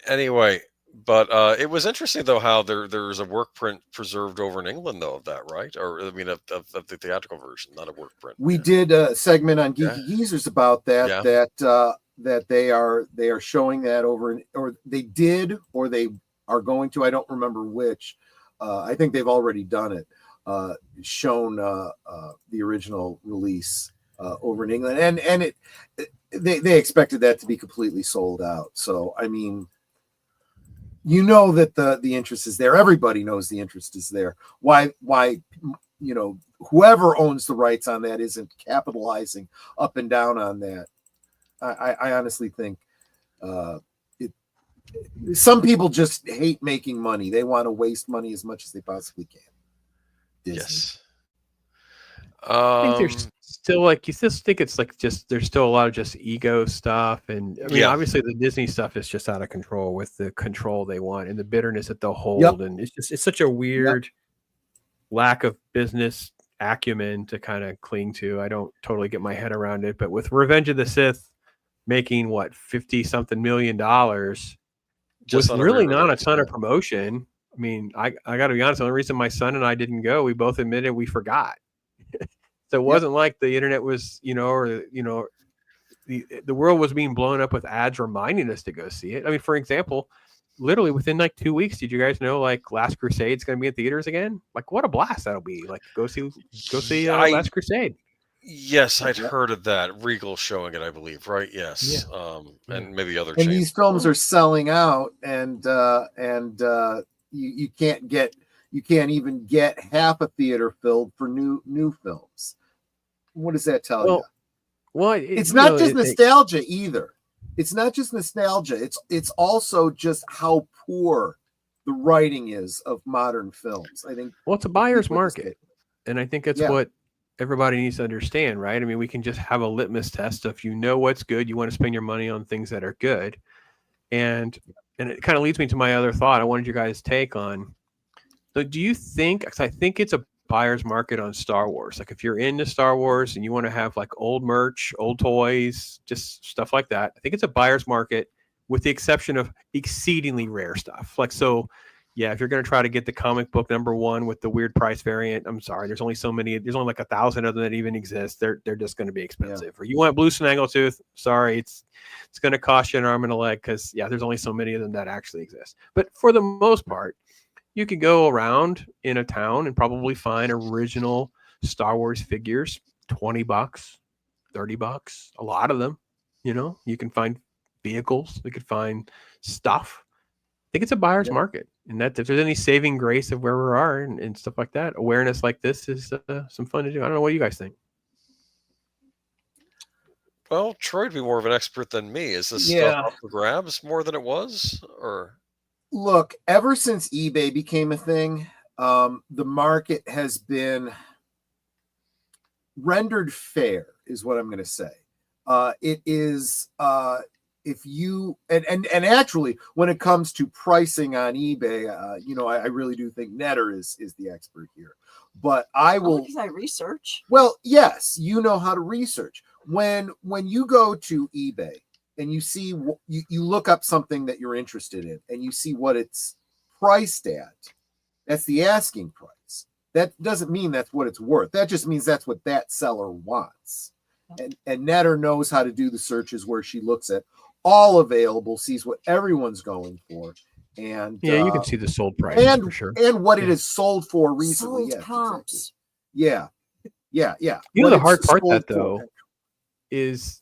Anyway, but it was interesting though how there's a work print preserved over in England though of that, right? Or I mean of the theatrical version, not a work print. We did a segment on Geeky Geezers about that. Yeah. That they are showing that over, or they did, or they are going to. I don't remember which. I think they've already done it. Shown the original release over in England, and they expected that to be completely sold out. So I mean, that the interest is there. Everybody knows the interest is there. Why whoever owns the rights on that isn't capitalizing up and down on that. I honestly think some people just hate making money. They want to waste money as much as they possibly can. Disney. Yes. I think there's still you just think it's there's still a lot of just ego stuff, and I mean obviously the Disney stuff is just out of control with the control they want and the bitterness that they'll hold, and it's such a weird lack of business acumen to kind of cling to. I don't totally get my head around it, but with Revenge of the Sith making $50-something million, just really not a ton of promotion. I mean, I got to be honest. The only reason my son and I didn't go, we both admitted we forgot. So it wasn't like the internet was, or the world was being blown up with ads reminding us to go see it. I mean, for example, literally within like 2 weeks, did you guys know like Last Crusade's going to be in theaters again? Like, what a blast that'll be! Like, go see Last Crusade. Yes, I'd heard of that. Regal showing it, I believe, right? Yes. Yeah. And maybe other And chains. these films are selling out, and you can't even get half a theater filled for new films. What does that tell you? Well, it's not just nostalgia either. It's not just nostalgia. It's also just how poor the writing is of modern films. I think. Well, it's a buyer's market, and I think that's what everybody needs to understand, right? I mean, we can just have a litmus test. If you know what's good, you want to spend your money on things that are good, and it kind of leads me to my other thought. I wanted you guys' take on. So, do you think? Because I think it's a buyer's market on Star Wars. Like if you're into Star Wars and you want to have like old merch, old toys, just stuff like that, I think it's a buyer's market with the exception of exceedingly rare stuff. Like, so yeah, if you're going to try to get the comic book #1 with the weird price variant, I'm sorry, there's only so many, there's only like 1,000 of them that even exist. They're just going to be expensive. Or you want Blue Snaggletooth, sorry, it's going to cost you an arm and a leg because there's only so many of them that actually exist. But for the most part, you could go around in a town and probably find original Star Wars figures, $20, $30, a lot of them. You can find vehicles, you could find stuff. I think it's a buyer's market, and that if there's any saving grace of where we are and stuff like that, awareness like this is some fun to do. I don't know, what do you guys think? Well, Troy would be more of an expert than me. Is this stuff up for grabs more than it was, or? Look, ever since eBay became a thing, the market has been rendered fair, is what I'm going to say. It is, if you, and actually, when it comes to pricing on eBay, I really do think Netter is the expert here. But I will. Because I research. Well, yes, you know how to research. When you go to eBay, and you see, you look up something that you're interested in and you see what it's priced at, that's the asking price. That doesn't mean that's what it's worth. That just means that's what that seller wants. And Netter knows how to do the searches where she looks at all available, sees what everyone's going for. And you can see the sold price for sure. And what it is sold for recently. Sold comps. Exactly. Yeah. The hard part that though is,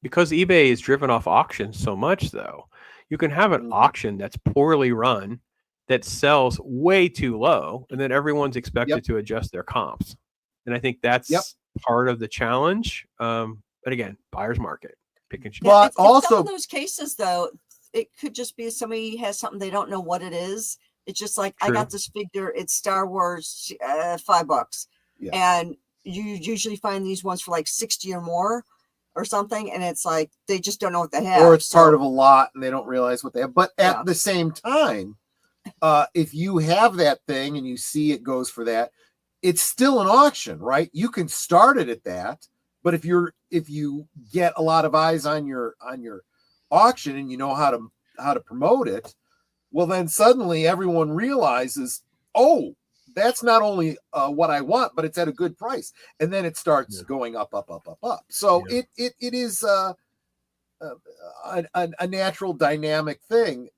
because eBay is driven off auctions so much, though, you can have an auction that's poorly run that sells way too low, and then everyone's expected to adjust their comps. And I think that's part of the challenge. But again, buyer's market, pick and choose. But also, some of those cases, though, it could just be somebody has something they don't know what it is. It's just like, I got this figure. It's Star Wars, $5, and you usually find these ones for like 60 or more. Or something, and it's like they just don't know what they have, or it's part of a lot and they don't realize what they have. But at the same time, if you have that thing and you see it goes for that, it's still an auction, right? You can start it at that, but if you get a lot of eyes on your auction and you know how to promote it, well, then suddenly everyone realizes, oh, that's not only what I want, but it's at a good price. And then it starts going up. So it is a natural dynamic thing.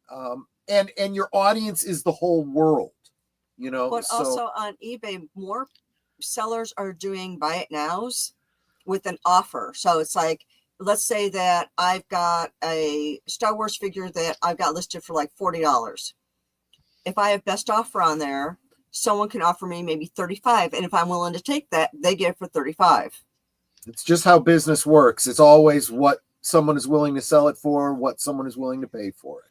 And your audience is the whole world, But also on eBay, more sellers are doing buy it nows with an offer. So it's like, let's say that I've got a Star Wars figure that I've got listed for like $40. If I have best offer on there, someone can offer me maybe $35, and if I'm willing to take that, they get it for $35. It's just how business works. It's always what someone is willing to sell it for, what someone is willing to pay for it.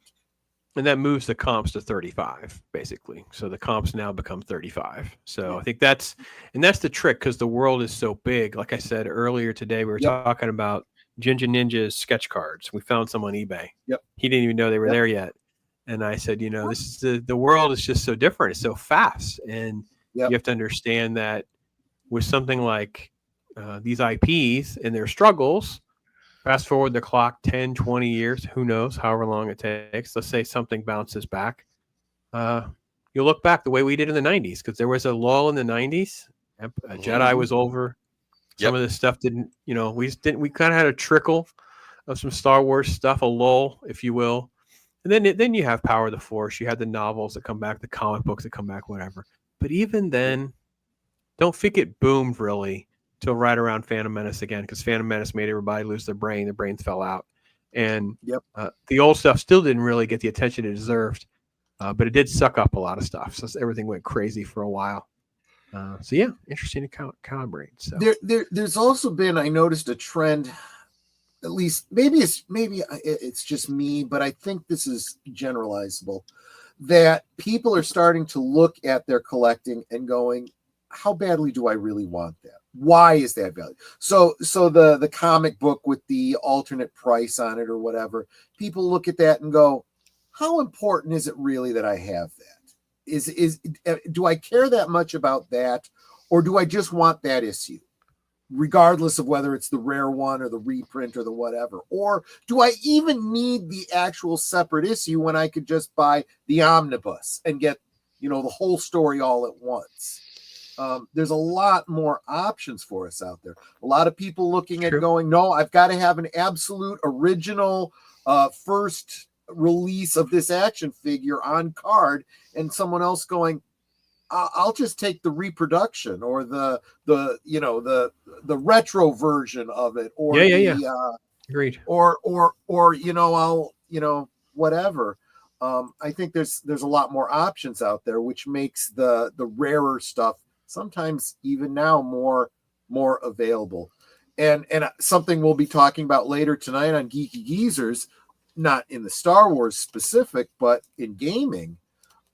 And that moves the comps to 35, basically. So the comps now become 35. So I think that's the trick, because the world is so big. Like I said earlier today, we were talking about Ginger Ninja's sketch cards. We found some on eBay. He didn't even know they were there yet. And I said, this is the world is just so different. It's so fast. And you have to understand that with something like these IPs and their struggles, fast forward the clock 10, 20 years, who knows, however long it takes. Let's say something bounces back. You'll you look back the way we did in the 90s, because there was a lull in the 90s. Jedi was over. Some of this stuff didn't, we kind of had a trickle of some Star Wars stuff, a lull, if you will. And then you have Power of the Force. You had the novels that come back, the comic books that come back, whatever. But even then, don't think it boomed really till right around Phantom Menace again, because Phantom Menace made everybody lose their brain. Their brains fell out. And the old stuff still didn't really get the attention it deserved, but it did suck up a lot of stuff. So everything went crazy for a while. So yeah, interesting to calibrate. So there's also been, I noticed a trend, at least maybe it's just me, but I think this is generalizable, that people are starting to look at their collecting and going, how badly do I really want that? Why is that value? So the comic book with the alternate price on it or whatever, people look at that and go, how important is it really that I have that? Do I care that much about that, or do I just want that issue, regardless of whether it's the rare one or the reprint or the whatever? Or do I even need the actual separate issue when I could just buy the omnibus and get, the whole story all at once? There's a lot more options for us out there. A lot of people looking at going, no, I've got to have an absolute original first release of this action figure on card, and someone else going, I'll just take the reproduction or the retro version of it, or agreed, or I'll whatever. I think there's a lot more options out there, which makes the rarer stuff sometimes even now more available. And something we'll be talking about later tonight on Geeky Geezers, not in the Star Wars specific, but in gaming.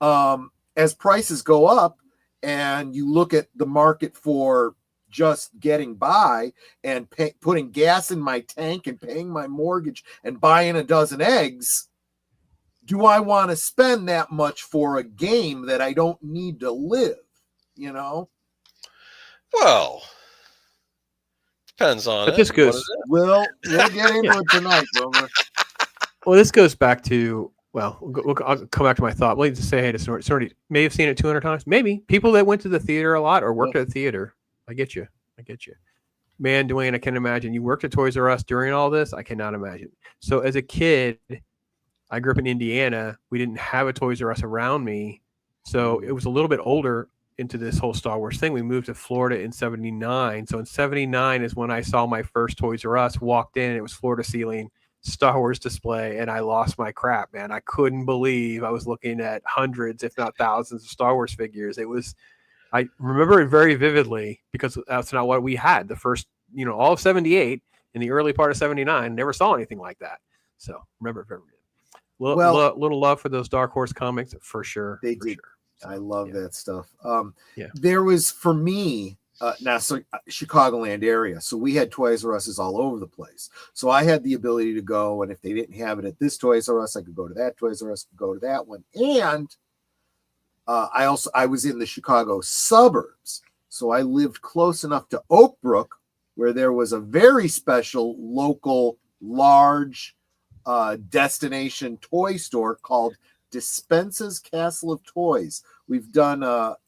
As prices go up and you look at the market for just getting by and putting gas in my tank and paying my mortgage and buying a dozen eggs, do I want to spend that much for a game that I don't need to live? Well, depends on but this goes. We'll get into it tonight, Boomer. Well, this goes back to, I'll come back to my thought. Let me just say hey to Snorty. May have seen it 200 times. Maybe people that went to the theater a lot or worked at a theater. I get you. Man, Dwayne, I can imagine. You worked at Toys R Us during all this. I cannot imagine. So as a kid, I grew up in Indiana. We didn't have a Toys R Us around me. So it was a little bit older into this whole Star Wars thing. We moved to Florida in 79. So in 79 is when I saw my first Toys R Us, walked in, and it was floor to ceiling Star Wars display, and I lost my crap, man. I couldn't believe I was looking at hundreds, if not thousands, of Star Wars figures. I remember it very vividly because that's not what we had. The first, all of 78 in the early part of 79, never saw anything like that. So remember it very vividly. Little love for those Dark Horse comics for sure. They did. Sure. So, I love that stuff. There was, for me, Chicagoland area. So we had Toys R Us's all over the place. So I had the ability to go, and if they didn't have it at this Toys R Us, I could go to that Toys R Us, go to that one. And I was in the Chicago suburbs. So I lived close enough to Oak Brook, where there was a very special local large destination toy store called Dispensa's Castle of Toys. We've done a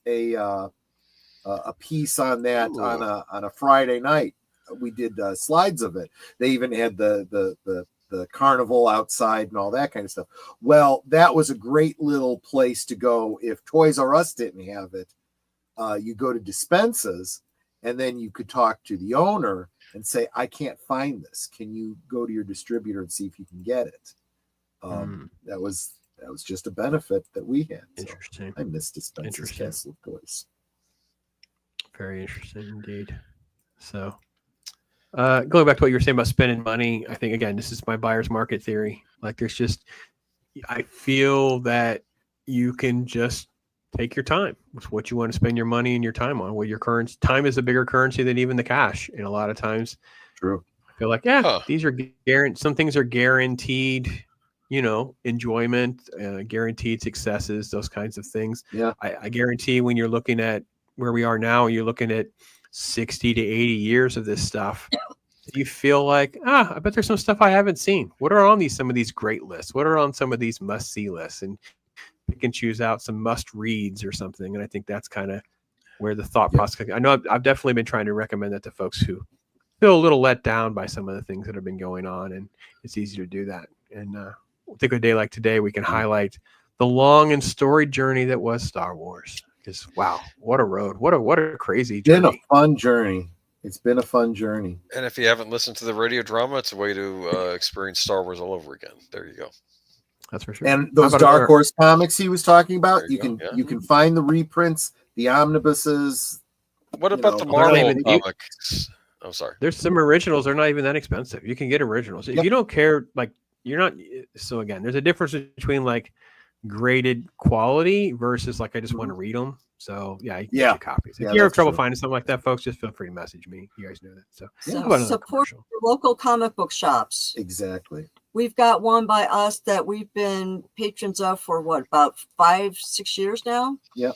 piece on that on a Friday night. We did slides of it. They even had the carnival outside and all that kind of stuff. Well, that was a great little place to go. If Toys R Us didn't have it, you go to Dispensa's, and then you could talk to the owner and say, I can't find this. Can you go to your distributor and see if you can get it? That was just a benefit that we had. Interesting. So I missed Dispensa's Castle of Toys. Very interesting indeed. So going back to what you were saying about spending money, I think, again, this is my buyer's market theory. Like I feel that you can just take your time with what you want to spend your money and your time on. What your time is a bigger currency than even the cash. And a lot of times, true. I feel like, these are some things are guaranteed, enjoyment, guaranteed successes, those kinds of things. Yeah. I guarantee when you're looking at where we are now, you're looking at 60 to 80 years of this stuff. You feel like, I bet there's some stuff I haven't seen. What are on some of these great lists? What are on some of these must-see lists? And pick and choose out some must reads or something. And I think that's kind of where the thought process. I know I've definitely been trying to recommend that to folks who feel a little let down by some of the things that have been going on, and it's easy to do that. And I think a day like today, we can highlight the long and storied journey that was Star Wars. Because wow, what a road! What a crazy journey! It's been a fun journey. It's been a fun journey. And if you haven't listened to the radio drama, it's a way to experience Star Wars all over again. There you go. That's for sure. And those Dark Horse comics he was talking about, you can find the reprints, the omnibuses. What about the Marvel comics? Oh, sorry. There's some originals. They're not even that expensive. You can get originals. If you don't care, like you're not. So again, there's a difference between like graded quality versus like I just want to read them. So yeah, you can get your copies. If you have trouble finding something like that, folks, just feel free to message me. You guys know that. So support your local comic book shops. Exactly. We've got one by us that we've been patrons of for about 5-6 years now. Yep.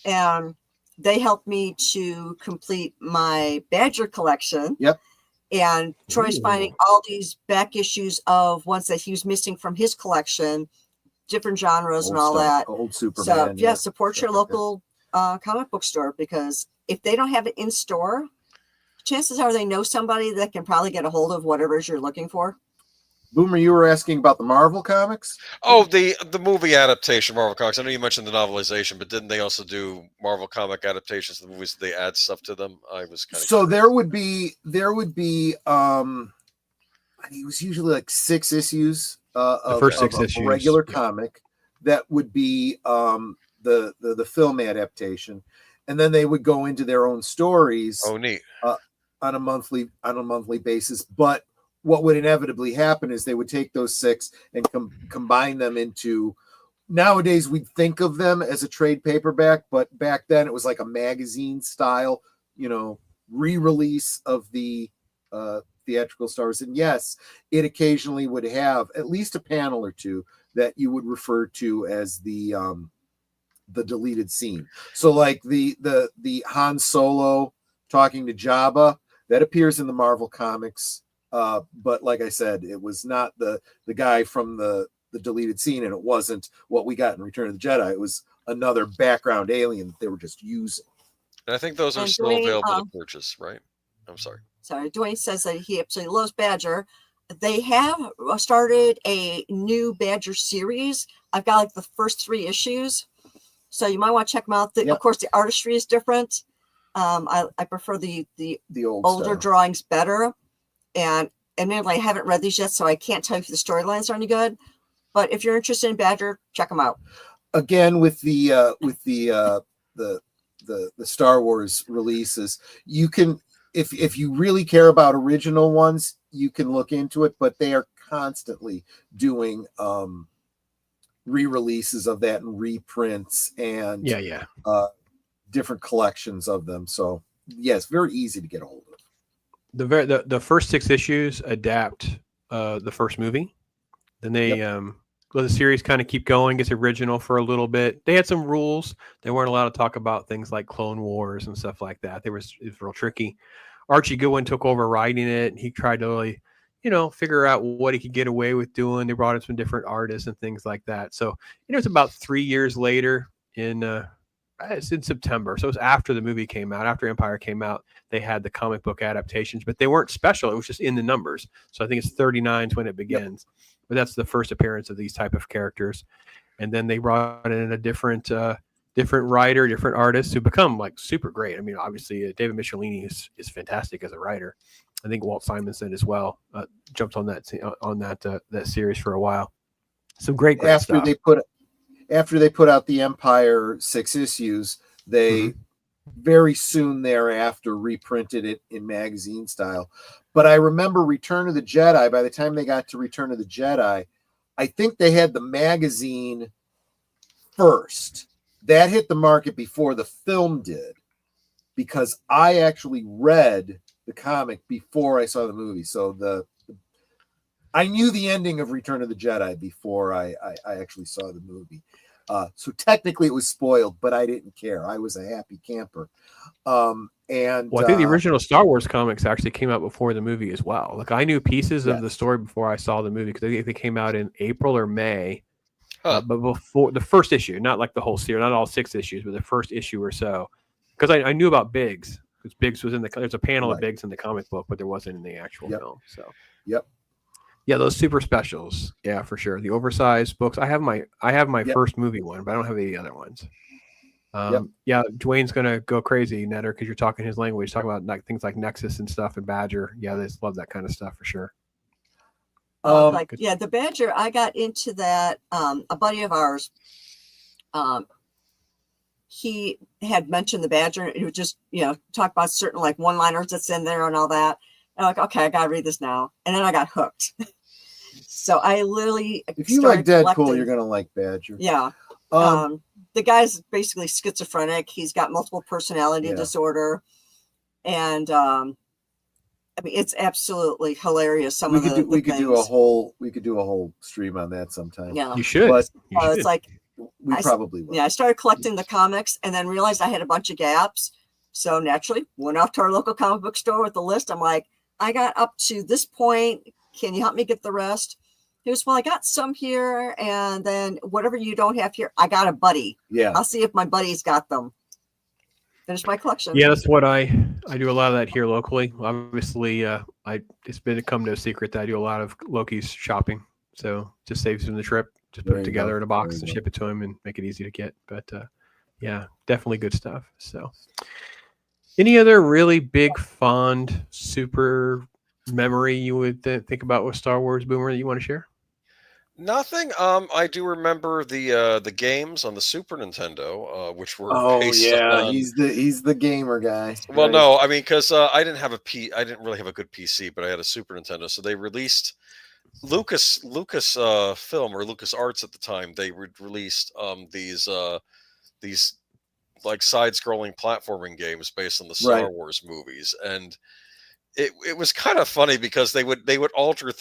And they helped me to complete my Badger collection. Yep. And Troy's finding all these back issues of ones that he was missing from his collection, different genres and all that. Old Superman. So support your local comic book store, because if they don't have it in store, chances are they know somebody that can probably get a hold of whatever it is you're looking for. Boomer, you were asking about the Marvel comics? Oh, the movie adaptation Marvel comics. I know you mentioned the novelization, but didn't they also do Marvel comic adaptations of the movies? They add stuff to them. I was kind of curious. There would be it was usually like 6 issues the first 6 issues, a regular comic that would be the film adaptation, and then they would go into their own stories. Oh, neat. On a monthly basis. But what would inevitably happen is they would take those 6 and combine them into. Nowadays we'd think of them as a trade paperback, but back then it was like a magazine style, re-release of the theatrical stars. And yes, it occasionally would have at least a panel or two that you would refer to as the deleted scene. So like the Han Solo talking to Jabba, that appears in the Marvel comics. But like I said, it was not the guy from the deleted scene, and it wasn't what we got in Return of the Jedi. It was another background alien that they were just using. And I think those are still available to purchase, right? I'm sorry. Sorry, Dwayne says that he absolutely loves Badger. They have started a new Badger series. I've got like the first 3 issues, so you might want to check them out. Of course, the artistry is different. I prefer the older style drawings better, and admittedly, I haven't read these yet, so I can't tell you if the storylines are any good. But if you're interested in Badger, check them out. Again, with the Star Wars releases, you can, if you really care about original ones, you can look into it. But they are constantly doing re-releases of that and reprints and different collections of them. So yes, very easy to get a hold of. The first 6 issues adapt the first movie. Then they let the series kind of keep going, gets original for a little bit. They had some rules. They weren't allowed to talk about things like Clone Wars and stuff like that. It was real tricky. Archie Goodwin took over writing it, and he tried to really, figure out what he could get away with doing. They brought in some different artists and things like that. So it's about 3 years later it's in September. So it was after the movie came out, after Empire came out, they had the comic book adaptations, but they weren't special. It was just in the numbers. So I think it's 39 when it begins. But that's the first appearance of these type of characters. And then they brought in a different writer, different artists who become like super great. I mean, obviously David Michelini is fantastic as a writer. I think Walt Simonson as well jumped on that series for a while. Some great stuff. After they put out the Empire 6 issues, they very soon thereafter reprinted it in magazine style. But I remember Return of the Jedi, by the time they got to Return of the Jedi, I think they had the magazine first. That hit the market before the film did, because I actually read the comic before I saw the movie. So I knew the ending of Return of the Jedi before I actually saw the movie. So technically it was spoiled, but I didn't care. I was a happy camper. I think the original Star Wars comics actually came out before the movie as well. Like I knew pieces of the story before I saw the movie, because I think they came out in April or May. But before the first issue, not like the whole series, not all 6 issues, but the first issue or so, because I knew about Biggs, because Biggs was in there's a panel of Biggs in the comic book, but there wasn't in the actual film. So yeah, those super specials, yeah, for sure. The oversized books. I have my first movie one, but I don't have any other ones. Yeah, Dwayne's gonna go crazy, Netter, because you're talking his language, talking about like things like Nexus and stuff and Badger. Yeah, they just love that kind of stuff for sure. The Badger, I got into that. A buddy of ours, he had mentioned the Badger. He would just, talk about certain like one-liners that's in there and all that. And I'm like, okay, I gotta read this now. And then I got hooked. So I literally, if you like Deadpool, you're gonna like Badger. Yeah. The guy's basically schizophrenic. He's got multiple personality disorder, and I mean, it's absolutely hilarious. We could do a whole stream on that sometime. Yeah, you should. But it's like we probably will. Yeah, I started collecting the comics and then realized I had a bunch of gaps. So naturally, went off to our local comic book store with the list. I'm like, I got up to this point. Can you help me get the rest? He was, well, I got some here, and then whatever you don't have here, I got a buddy. Yeah, I'll see if my buddy's got them. Finish my collection. Yeah, that's what I do a lot of that here locally. Obviously, it's become no secret that I do a lot of Loki's shopping, so just saves him the trip. Just put it together in a box and ship it to him and make it easy to get. But yeah, definitely good stuff. So, any other really big, fond, super memory you would think about with Star Wars, Boomer, that you want to share? Nothing. I do remember the games on the Super Nintendo, which were he's the gamer guy. Well, no, I mean, because I didn't really have a good PC, but I had a Super Nintendo, so they released Lucas Film or Lucas Arts at the time. They released these like side-scrolling platforming games based on the Star Wars movies, and it was kind of funny because they would alter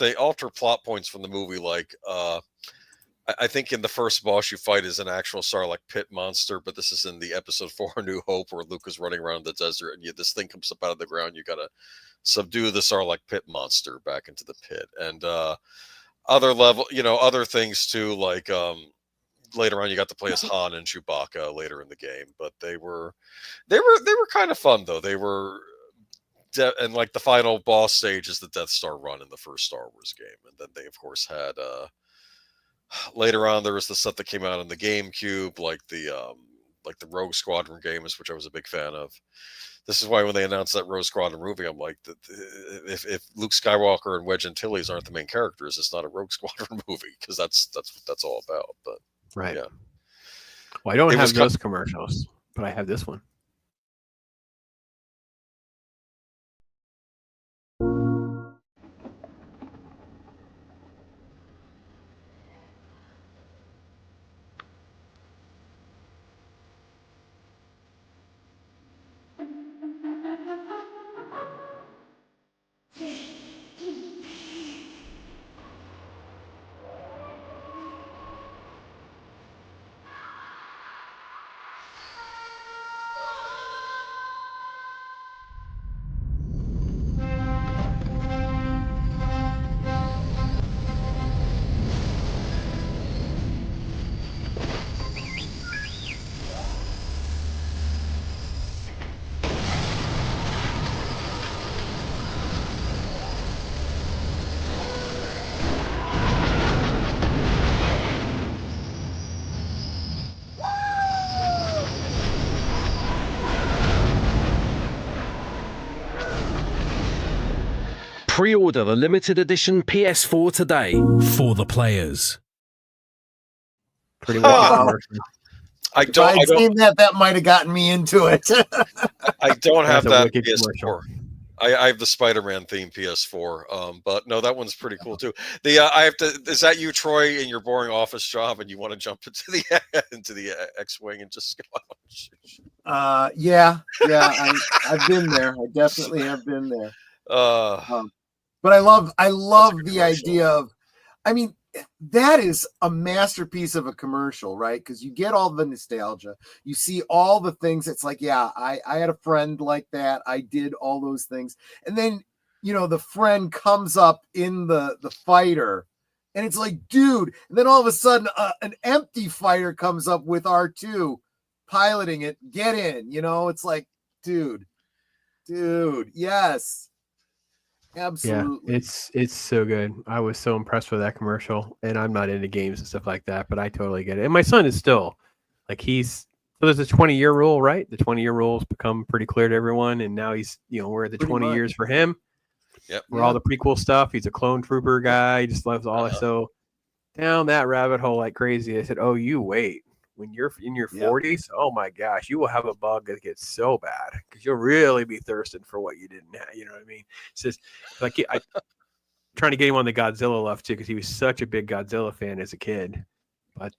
plot points from the movie. Like I think in the first boss you fight is an actual Sarlacc pit monster, but this is in the episode 4 A New Hope where Luke is running around the desert and this thing comes up out of the ground. You gotta subdue the Sarlacc pit monster back into the pit, and other things too, like later on you got to play as Han and Chewbacca later in the game. But they were kind of fun though. They were. And like the final boss stage is the Death Star run in the first Star Wars game, and then they of course had later on there was the stuff that came out on the GameCube, like the Rogue Squadron games, which I was a big fan of. This is why when they announced that Rogue Squadron movie, I'm like, if Luke Skywalker and Wedge Antilles aren't the main characters, it's not a Rogue Squadron movie, because that's what that's all about. But yeah, well, I don't have those commercials, but I have this one. Pre-order the limited edition PS4 today for the players. Pretty well. I seen that might have gotten me into it. I don't have that PS4. I have the Spider-Man theme PS4, but no, that one's pretty cool too. Is that you, Troy, in your boring office job, and you want to jump into the X-wing and just go out? Yeah. I've been there. I definitely have been there. But I love the idea of, I mean, that is a masterpiece of a commercial, right? Because you get all the nostalgia, you see all the things. It's like, yeah, I had a friend like that. I did all those things. And then, the friend comes up in the fighter And it's like, dude, and then all of a sudden an empty fighter comes up with R2 piloting it. Get in, it's like, dude, yes. Absolutely. Yeah, it's so good. I was so impressed with that commercial, and I'm not into games and stuff like that, but I totally get it. And my son is still like so there's a 20-year rule, right? The 20-year rule's become pretty clear to everyone, and now he's we're at the 20 years for him. Yep. We're all the prequel stuff. He's a clone trooper guy. He just loves all that. So down that rabbit hole like crazy. I said, "Oh, you wait. When you're in your 40s, oh my gosh, you will have a bug that gets so bad because you'll really be thirsting for what you didn't have." You know what I mean? It's just like I'm trying to get him on the Godzilla love too because he was such a big Godzilla fan as a kid. But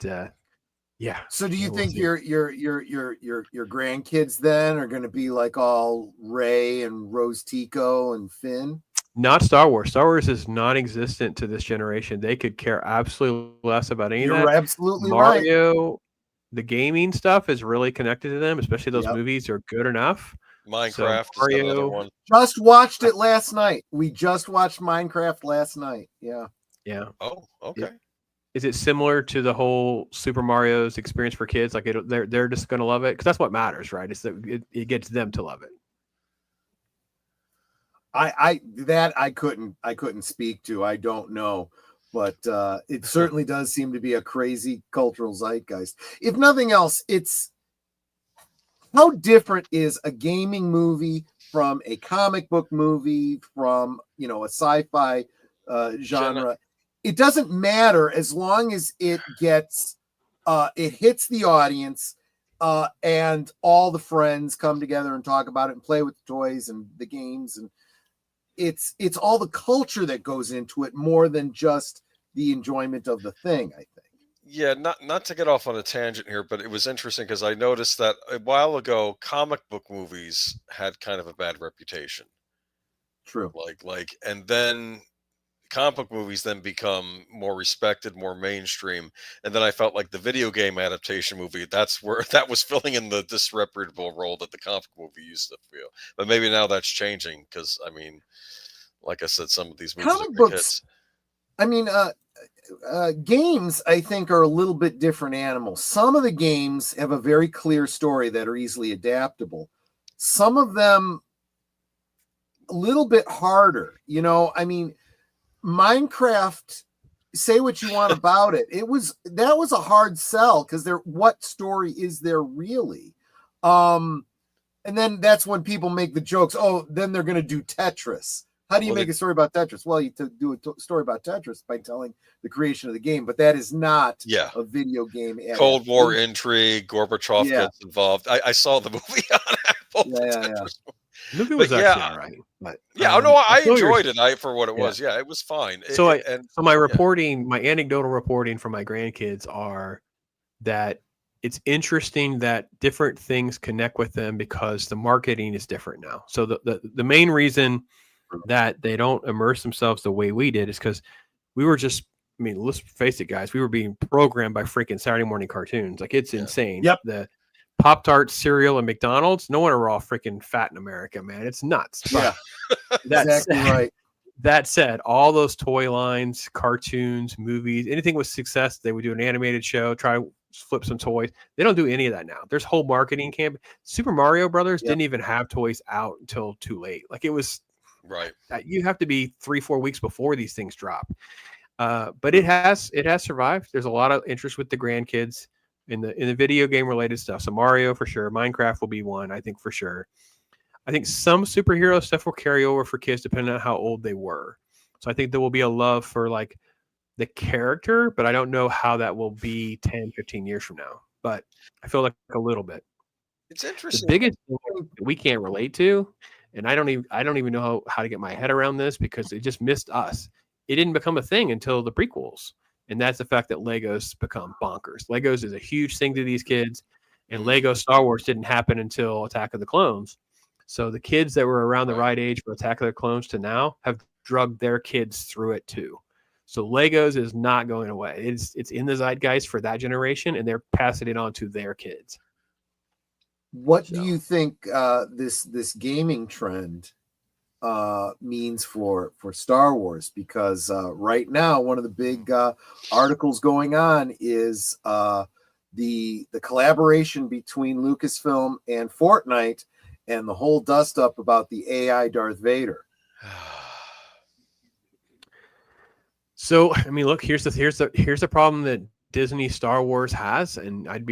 yeah. So do you think your grandkids then are going to be like all Rey and Rose Tico and Finn? Not Star Wars. Star Wars is non-existent to this generation. They could care absolutely less about any of that. You're absolutely Mario. right. The gaming stuff is really connected to them, especially those movies are good enough. Minecraft is another one. Just watched it last night. We just watched Minecraft last night. Yeah. Yeah. Oh, okay. Is it similar to the whole Super Mario's experience for kids? Like they're just going to love it because that's what matters, right? It's that it gets them to love it. I couldn't speak to. I don't know. But it certainly does seem to be a crazy cultural zeitgeist. If nothing else, it's how different is a gaming movie from a comic book movie, from a sci-fi genre. It doesn't matter as long as it gets it hits the audience and all the friends come together and talk about it and play with the toys and the games, and it's all the culture that goes into it more than just the enjoyment of the thing, I think. Yeah, not to get off on a tangent here, but it was interesting because I noticed that a while ago, comic book movies had kind of a bad reputation. True. And then comic book movies then become more respected, more mainstream. And then I felt like the video game adaptation movie, that was filling in the disreputable role that the comic book movie used to feel. But maybe now that's changing because, I mean, like I said, some of these movies comic are books, hits. I mean, games, I think, are a little bit different animals. Some of the games have a very clear story that are easily adaptable. Some of them a little bit harder. I mean, Minecraft, say what you want about it. That was a hard sell because what story is there really? And then that's when people make the jokes. Oh, then they're going to do Tetris. How do you make a story about Tetris? Well, you do a story about Tetris by telling the creation of the game, but that is not a video game. Cold War intrigue, Gorbachev gets involved. I saw the movie on Apple. The movie was actually all right. But, I enjoyed it for what it was. Yeah, it was fine. So my reporting, my anecdotal reporting from my grandkids are that it's interesting that different things connect with them because the marketing is different now. So the main reason that they don't immerse themselves the way we did is because we were just, I mean, let's face it, guys, we were being programmed by freaking Saturday morning cartoons. Like, it's insane. Yep. The Pop-Tarts, cereal, and McDonald's, no wonder we're all freaking fat in America, man. It's nuts. Yeah, exactly right. That said, all those toy lines, cartoons, movies, anything with success, they would do an animated show, try to flip some toys. They don't do any of that now. There's whole marketing camp. Super Mario Brothers didn't even have toys out until too late. Like, it was right. You have to be 3-4 weeks before these things drop. But it has survived. There's a lot of interest with the grandkids in the video game related stuff. So Mario for sure. Minecraft will be one, I think, for sure. I think some superhero stuff will carry over for kids depending on how old they were. So I think there will be a love for like the character, but I don't know how that will be 10, 15 years from now. But I feel like a little bit. It's interesting. The biggest thing we can't relate to, and I don't even know how to get my head around this because it just missed us. It didn't become a thing until the prequels. And that's the fact that Legos become bonkers. Legos is a huge thing to these kids, and Lego Star Wars didn't happen until Attack of the Clones. So the kids that were around the right age for Attack of the Clones to now have drugged their kids through it too. So Legos is not going away. It's in the zeitgeist for that generation, and they're passing it on to their kids. What do you think this gaming trend means for Star Wars, because right now one of the big articles going on is the collaboration between Lucasfilm and Fortnite, and the whole dust up about the AI Darth Vader. So I mean, look, here's the problem that Disney Star Wars has, and I'd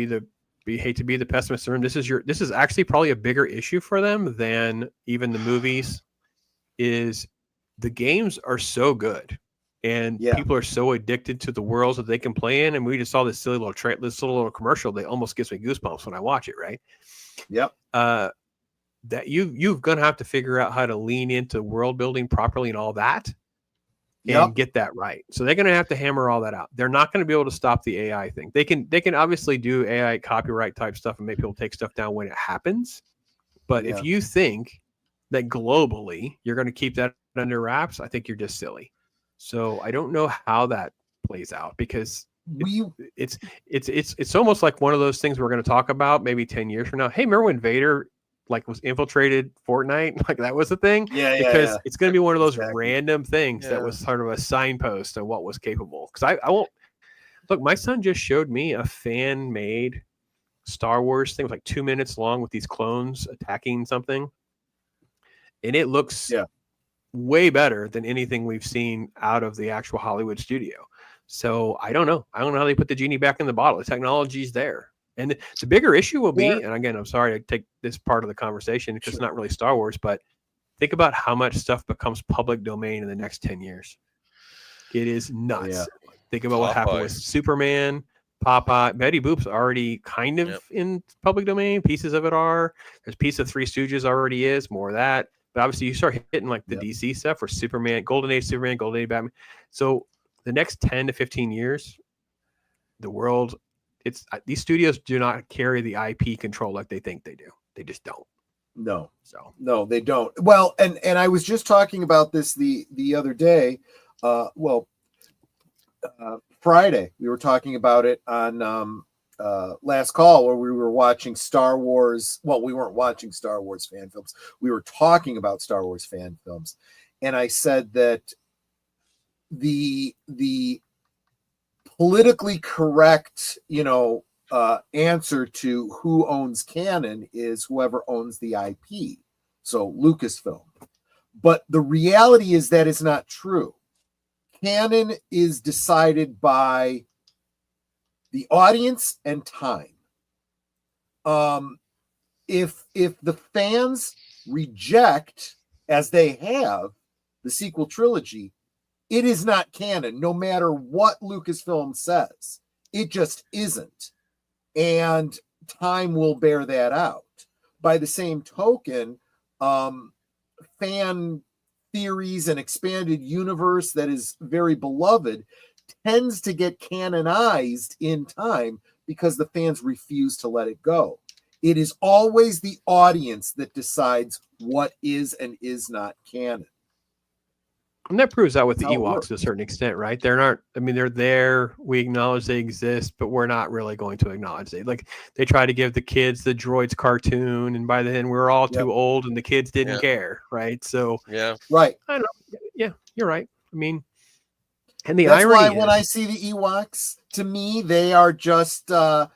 hate to be the pessimist in the room. This is actually probably a bigger issue for them than even the movies. Is the games are so good, and people are so addicted to the worlds that they can play in. And we just saw this silly little this little commercial that almost gives me goosebumps when I watch it. Right? Yep. That you've gonna have to figure out how to lean into world building properly and all that. And get that right. So they're going to have to hammer all that out. They're not going to be able to stop the AI thing. They can obviously do AI copyright type stuff and make people take stuff down when it happens. But if you think that globally you're going to keep that under wraps, I think you're just silly. So I don't know how that plays out, because it's almost like one of those things we're going to talk about maybe 10 years from now. Hey, remember when Vader was infiltrated Fortnite? Like that was the thing. Because it's going to be one of those random things that was sort of a signpost of what was capable. Because I won't look. My son just showed me a fan made Star Wars thing. It was like 2 minutes long with these clones attacking something, and it looks way better than anything we've seen out of the actual Hollywood studio. So I don't know how they put the genie back in the bottle. The technology's there. And the bigger issue will be, and again, I'm sorry to take this part of the conversation because it's not really Star Wars, but think about how much stuff becomes public domain in the next 10 years. It is nuts. Think about what happened with Superman, Popeye. Betty Boop's already kind of in public domain. Pieces of it are. There's a piece of Three Stooges already is. More of that. But obviously you start hitting like the DC stuff, where Superman, Golden Age Superman, Golden Age Batman. So the next 10 to 15 years, the world... these studios do not carry the IP control like they think they do. They just don't. No, they don't. Well, and I was just talking about this the other day. Friday we were talking about it on Last Call, where we were watching Star Wars. Well, we weren't watching Star Wars fan films. We were talking about Star Wars fan films, and I said that the politically correct, answer to who owns canon is whoever owns the IP. So Lucasfilm. But the reality is that is not true. Canon is decided by the audience and time. If the fans reject, as they have, the sequel trilogy, it is not canon, no matter what Lucasfilm says. It just isn't. And time will bear that out. By the same token, fan theories and expanded universe that is very beloved tends to get canonized in time because the fans refuse to let it go. It is always the audience that decides what is and is not canon. And that proves out with the Ewoks to a certain extent, right? They're there. We acknowledge they exist, but we're not really going to acknowledge it. Like they try to give the kids the droids cartoon, and by then we're all too old, and the kids didn't care, right? So right. I don't know. Yeah, you're right. I mean, and the that's irony why is, when I see the Ewoks, to me they are just they're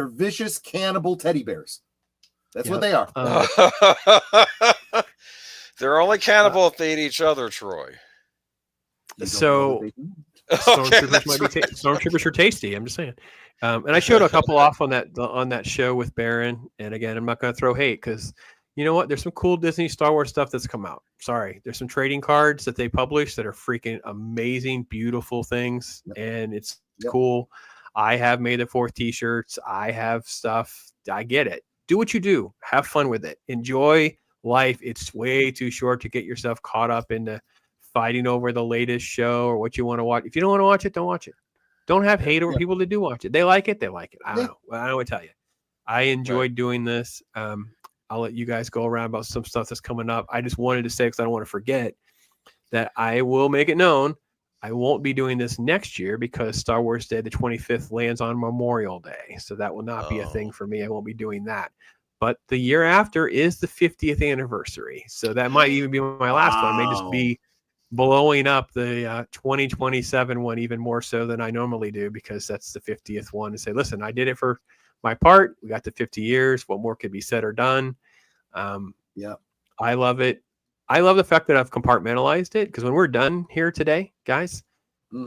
vicious cannibal teddy bears. That's what they are. They're only cannibal if they eat each other, Troy. So stormtroopers are tasty. I'm just saying. And I showed a couple off on that show with Baron. And again, I'm not going to throw hate because you know what? There's some cool Disney Star Wars stuff that's come out. Sorry, there's some trading cards that they publish that are freaking amazing, beautiful things, and it's cool. I have May the 4th t-shirts. I have stuff. I get it. Do what you do. Have fun with it. Enjoy life. It's way too short to get yourself caught up into fighting over the latest show or what you want to watch. If you don't want to watch it, don't watch it. Don't have hate over people that do watch it. They like it. They like it. I don't know. I don't want to tell you. I enjoyed doing this. I'll let you guys go around about some stuff that's coming up. I just wanted to say, because I don't want to forget, that I will make it known I won't be doing this next year because Star Wars Day the 25th lands on Memorial Day. So that will not be a thing for me. I won't be doing that. but the year after is the 50th anniversary. So that might even be my last one. It may just be blowing up the 2027 one even more so than I normally do, because that's the 50th one, and say, listen, I did it for my part. We got to 50 years. What more could be said or done? I love it. I love the fact that I've compartmentalized it, because when we're done here today, guys,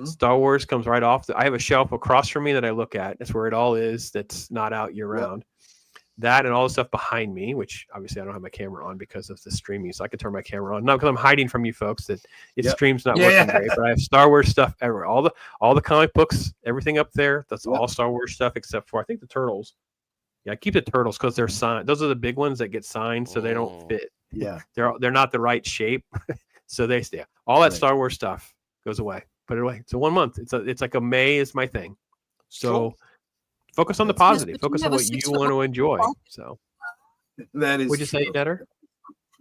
Star Wars comes right off. I have a shelf across from me that I look at. That's where it all is. That's not out year round. That and all the stuff behind me, which obviously I don't have my camera on because of the streaming, so I can turn my camera on. Not because I'm hiding from you folks that stream's not working great, but I have Star Wars stuff everywhere. All the comic books, everything up there. That's all Star Wars stuff except for I think the Turtles. Yeah, I keep the Turtles because they're signed. Those are the big ones that get signed, so they don't fit. Yeah, they're not the right shape, so they stay. All that Star Wars stuff goes away. Put it away. So 1 month. It's like a May is my thing. So focus on the positive. Focus on what you want to enjoy. So that is. Would you say, Netter?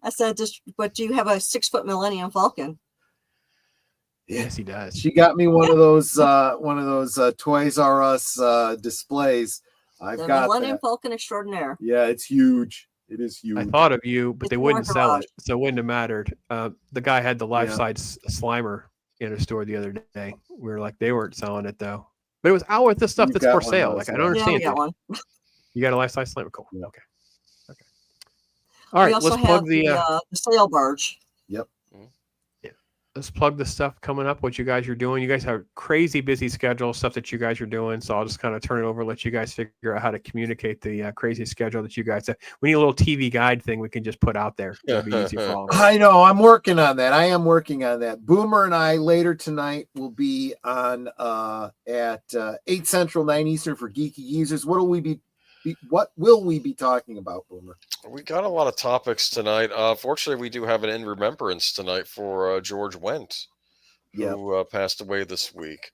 I said, but do you have a 6-foot Millennium Falcon? Yes, he does. She got me one of those Toys R Us displays. I've got Millennium Falcon Extraordinaire. Yeah, it's huge. It is huge. I thought of you, but they wouldn't sell it, so it wouldn't have mattered. The guy had the life-size Slimer in a store the other day. We were like, they weren't selling it though, but it was out with the stuff that's for sale. Like I don't understand. Yeah, one. You got a life-size Slimer? Cool. Yeah. Okay. All right, let's plug the sail barge. Yep. Let's plug the stuff coming up, what you guys are doing. You guys have crazy busy schedule, stuff that you guys are doing. So I'll just kind of turn it over, let you guys figure out how to communicate the crazy schedule that you guys have. We need a little TV guide thing we can just put out there. It'll be easy for all of us. I know. I'm working on that. I am working on that. Boomer and I later tonight will be on at 8 Central, 9 Eastern for Geeky Geezers. What will we be talking about, Boomer? We got a lot of topics tonight. Fortunately, we do have an in remembrance tonight for George Wendt, who passed away this week.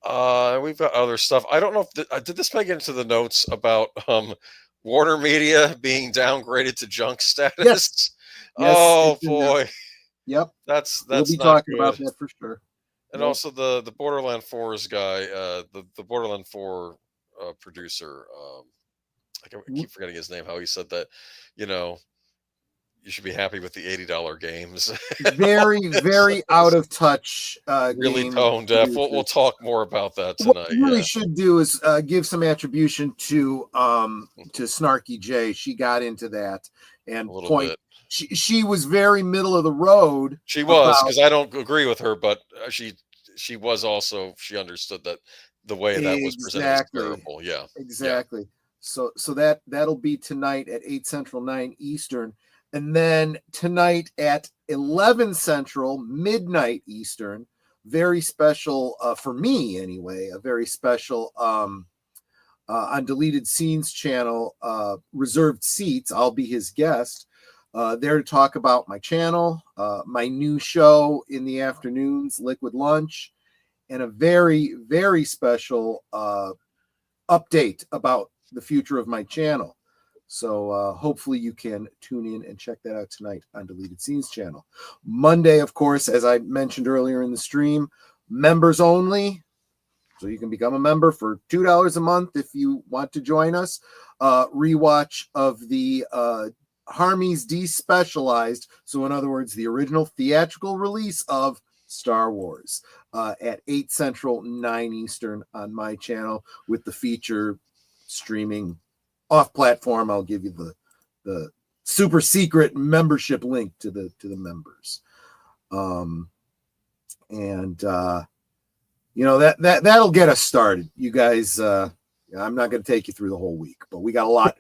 We've got other stuff. I don't know if did this make it into the notes about Warner Media being downgraded to junk status? Yes. Oh boy. Yep. That's we'll be not talking good. about that for sure. And also the Borderland 4's guy, the Borderland 4 producer. I keep forgetting his name. How he said that, you should be happy with the $80 games. Very, very out of touch. Really tone deaf. We'll talk more about that tonight. What we really should do is give some attribution to Snarky J. She got into that and point. She was very middle of the road. She was, because I don't agree with her, but she was also, she understood that the way that was presented was terrible. Yeah, exactly. Yeah. So that'll be tonight at 8 Central, 9 Eastern. And then tonight at 11 Central, midnight Eastern, very special for me anyway, a very special on Deleted Scenes channel, Reserved Seats. I'll be his guest there to talk about my channel, my new show in the afternoons, Liquid Lunch, and a very, very special update about the future of my channel. So hopefully you can tune in and check that out tonight on Deleted Scenes channel. Monday, of course, as I mentioned earlier in the stream, members only. So you can become a member for $2 a month if you want to join us. Rewatch of the Harmy's Despecialized. So in other words, the original theatrical release of Star Wars at 8 Central, 9 Eastern on my channel with the feature streaming off platform. I'll give you the super secret membership link to the members. That'll get us started. You guys, I'm not going to take you through the whole week, but we got a lot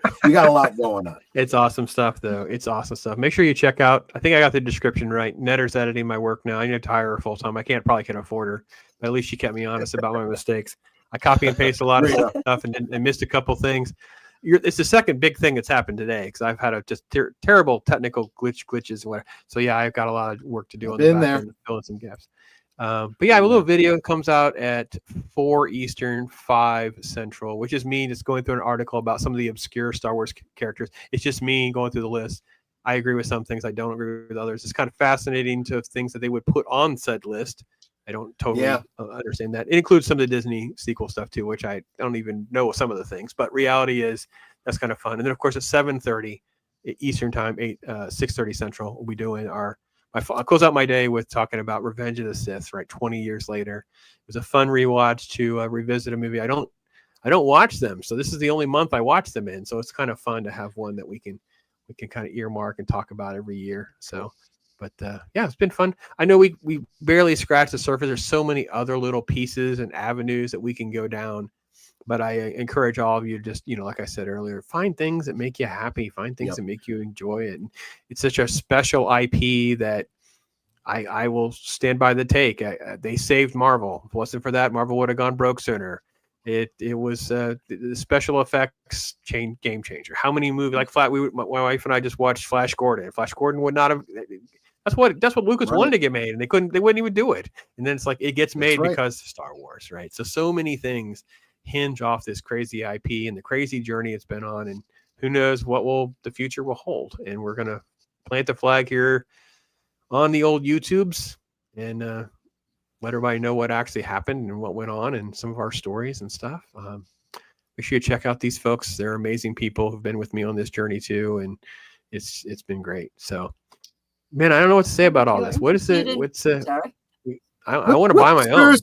going on. It's awesome stuff though. It's awesome stuff. Make sure you check out, I think I got the description right. Netter's editing my work now. I need to hire her full time. I probably can't afford her, but at least she kept me honest about my mistakes. I copy and paste a lot of stuff and missed a couple things. It's the second big thing that's happened today because I've had just terrible technical glitches and whatever. So yeah, I've got a lot of work to do on the back end, filling some gaps. But yeah, a little video comes out at 4 Eastern, 5 Central, which is me just going through an article about some of the obscure Star Wars characters. It's just me going through the list. I agree with some things. I don't agree with others. It's kind of fascinating to things that they would put on said list. I don't totally understand that. It includes some of the Disney sequel stuff too, which I don't even know some of the things. But reality is that's kind of fun. And then of course at 7:30 Eastern time, 6:30 Central, we'll be doing I'll close out my day with talking about Revenge of the Sith, right? 20 years later. It was a fun rewatch to revisit a movie. I don't watch them, so this is the only month I watch them in. So it's kind of fun to have one that we can kind of earmark and talk about every year. So, but yeah, it's been fun. I know we barely scratched the surface. There's so many other little pieces and avenues that we can go down. But I encourage all of you to just, like I said earlier, find things that make you happy, find things that make you enjoy it. And it's such a special IP that I will stand by the take. They saved Marvel. If it wasn't for that, Marvel would have gone broke sooner. It was the special effects game changer. How many movies like my wife and I just watched Flash Gordon. Flash Gordon would not have. That's what Lucas wanted to get made, and they wouldn't even do it. And then it's like it gets made because of Star Wars, right? So many things hinge off this crazy IP and the crazy journey it's been on, and who knows what the future will hold. And we're gonna plant the flag here on the old YouTubes and let everybody know what actually happened and what went on and some of our stories and stuff. Make sure you check out these folks. They're amazing people who've been with me on this journey too, and it's been great. So, man, I don't know what to say about all this. What is it? What's I want to buy my own.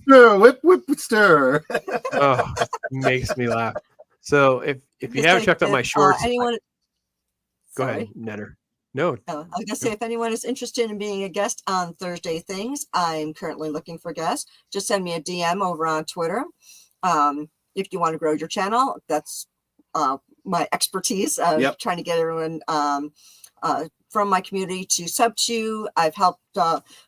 Whip, stir. Oh, it makes me laugh. So if you haven't checked out my shorts, go ahead, Netter. No. I was going to say, if anyone is interested in being a guest on Thursday Things, I'm currently looking for guests. Just send me a DM over on Twitter. If you want to grow your channel, that's my expertise. Trying to get everyone from my community to sub to. I've helped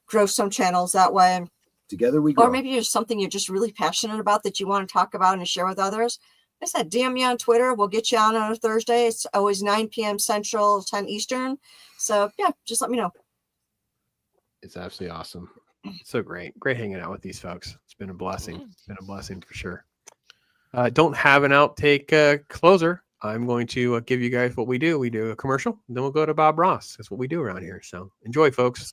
grow some channels that way. Together we grow. Or maybe there's something you're just really passionate about that you want to talk about and share with others. I said, DM me on Twitter. We'll get you on a Thursday. It's always 9 p.m. Central, 10 Eastern. So, yeah, just let me know. It's absolutely awesome. So great hanging out with these folks. It's been a blessing. It's been a blessing for sure. Don't have an outtake closer. I'm going to give you guys what we do. We do a commercial, then we'll go to Bob Ross. That's what we do around here. So enjoy, folks.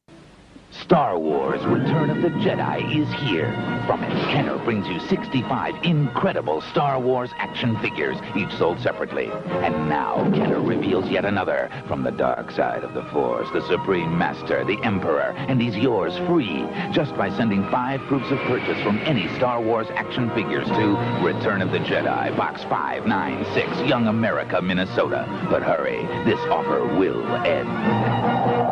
Star Wars Return of the Jedi is here. From it, Kenner brings you 65 incredible Star Wars action figures, each sold separately. And now Kenner reveals yet another from the dark side of the Force, the Supreme Master, the Emperor, and he's yours free just by sending 5 proofs of purchase from any Star Wars action figures to Return of the Jedi, Box 596, Young America, Minnesota. But hurry, this offer will end.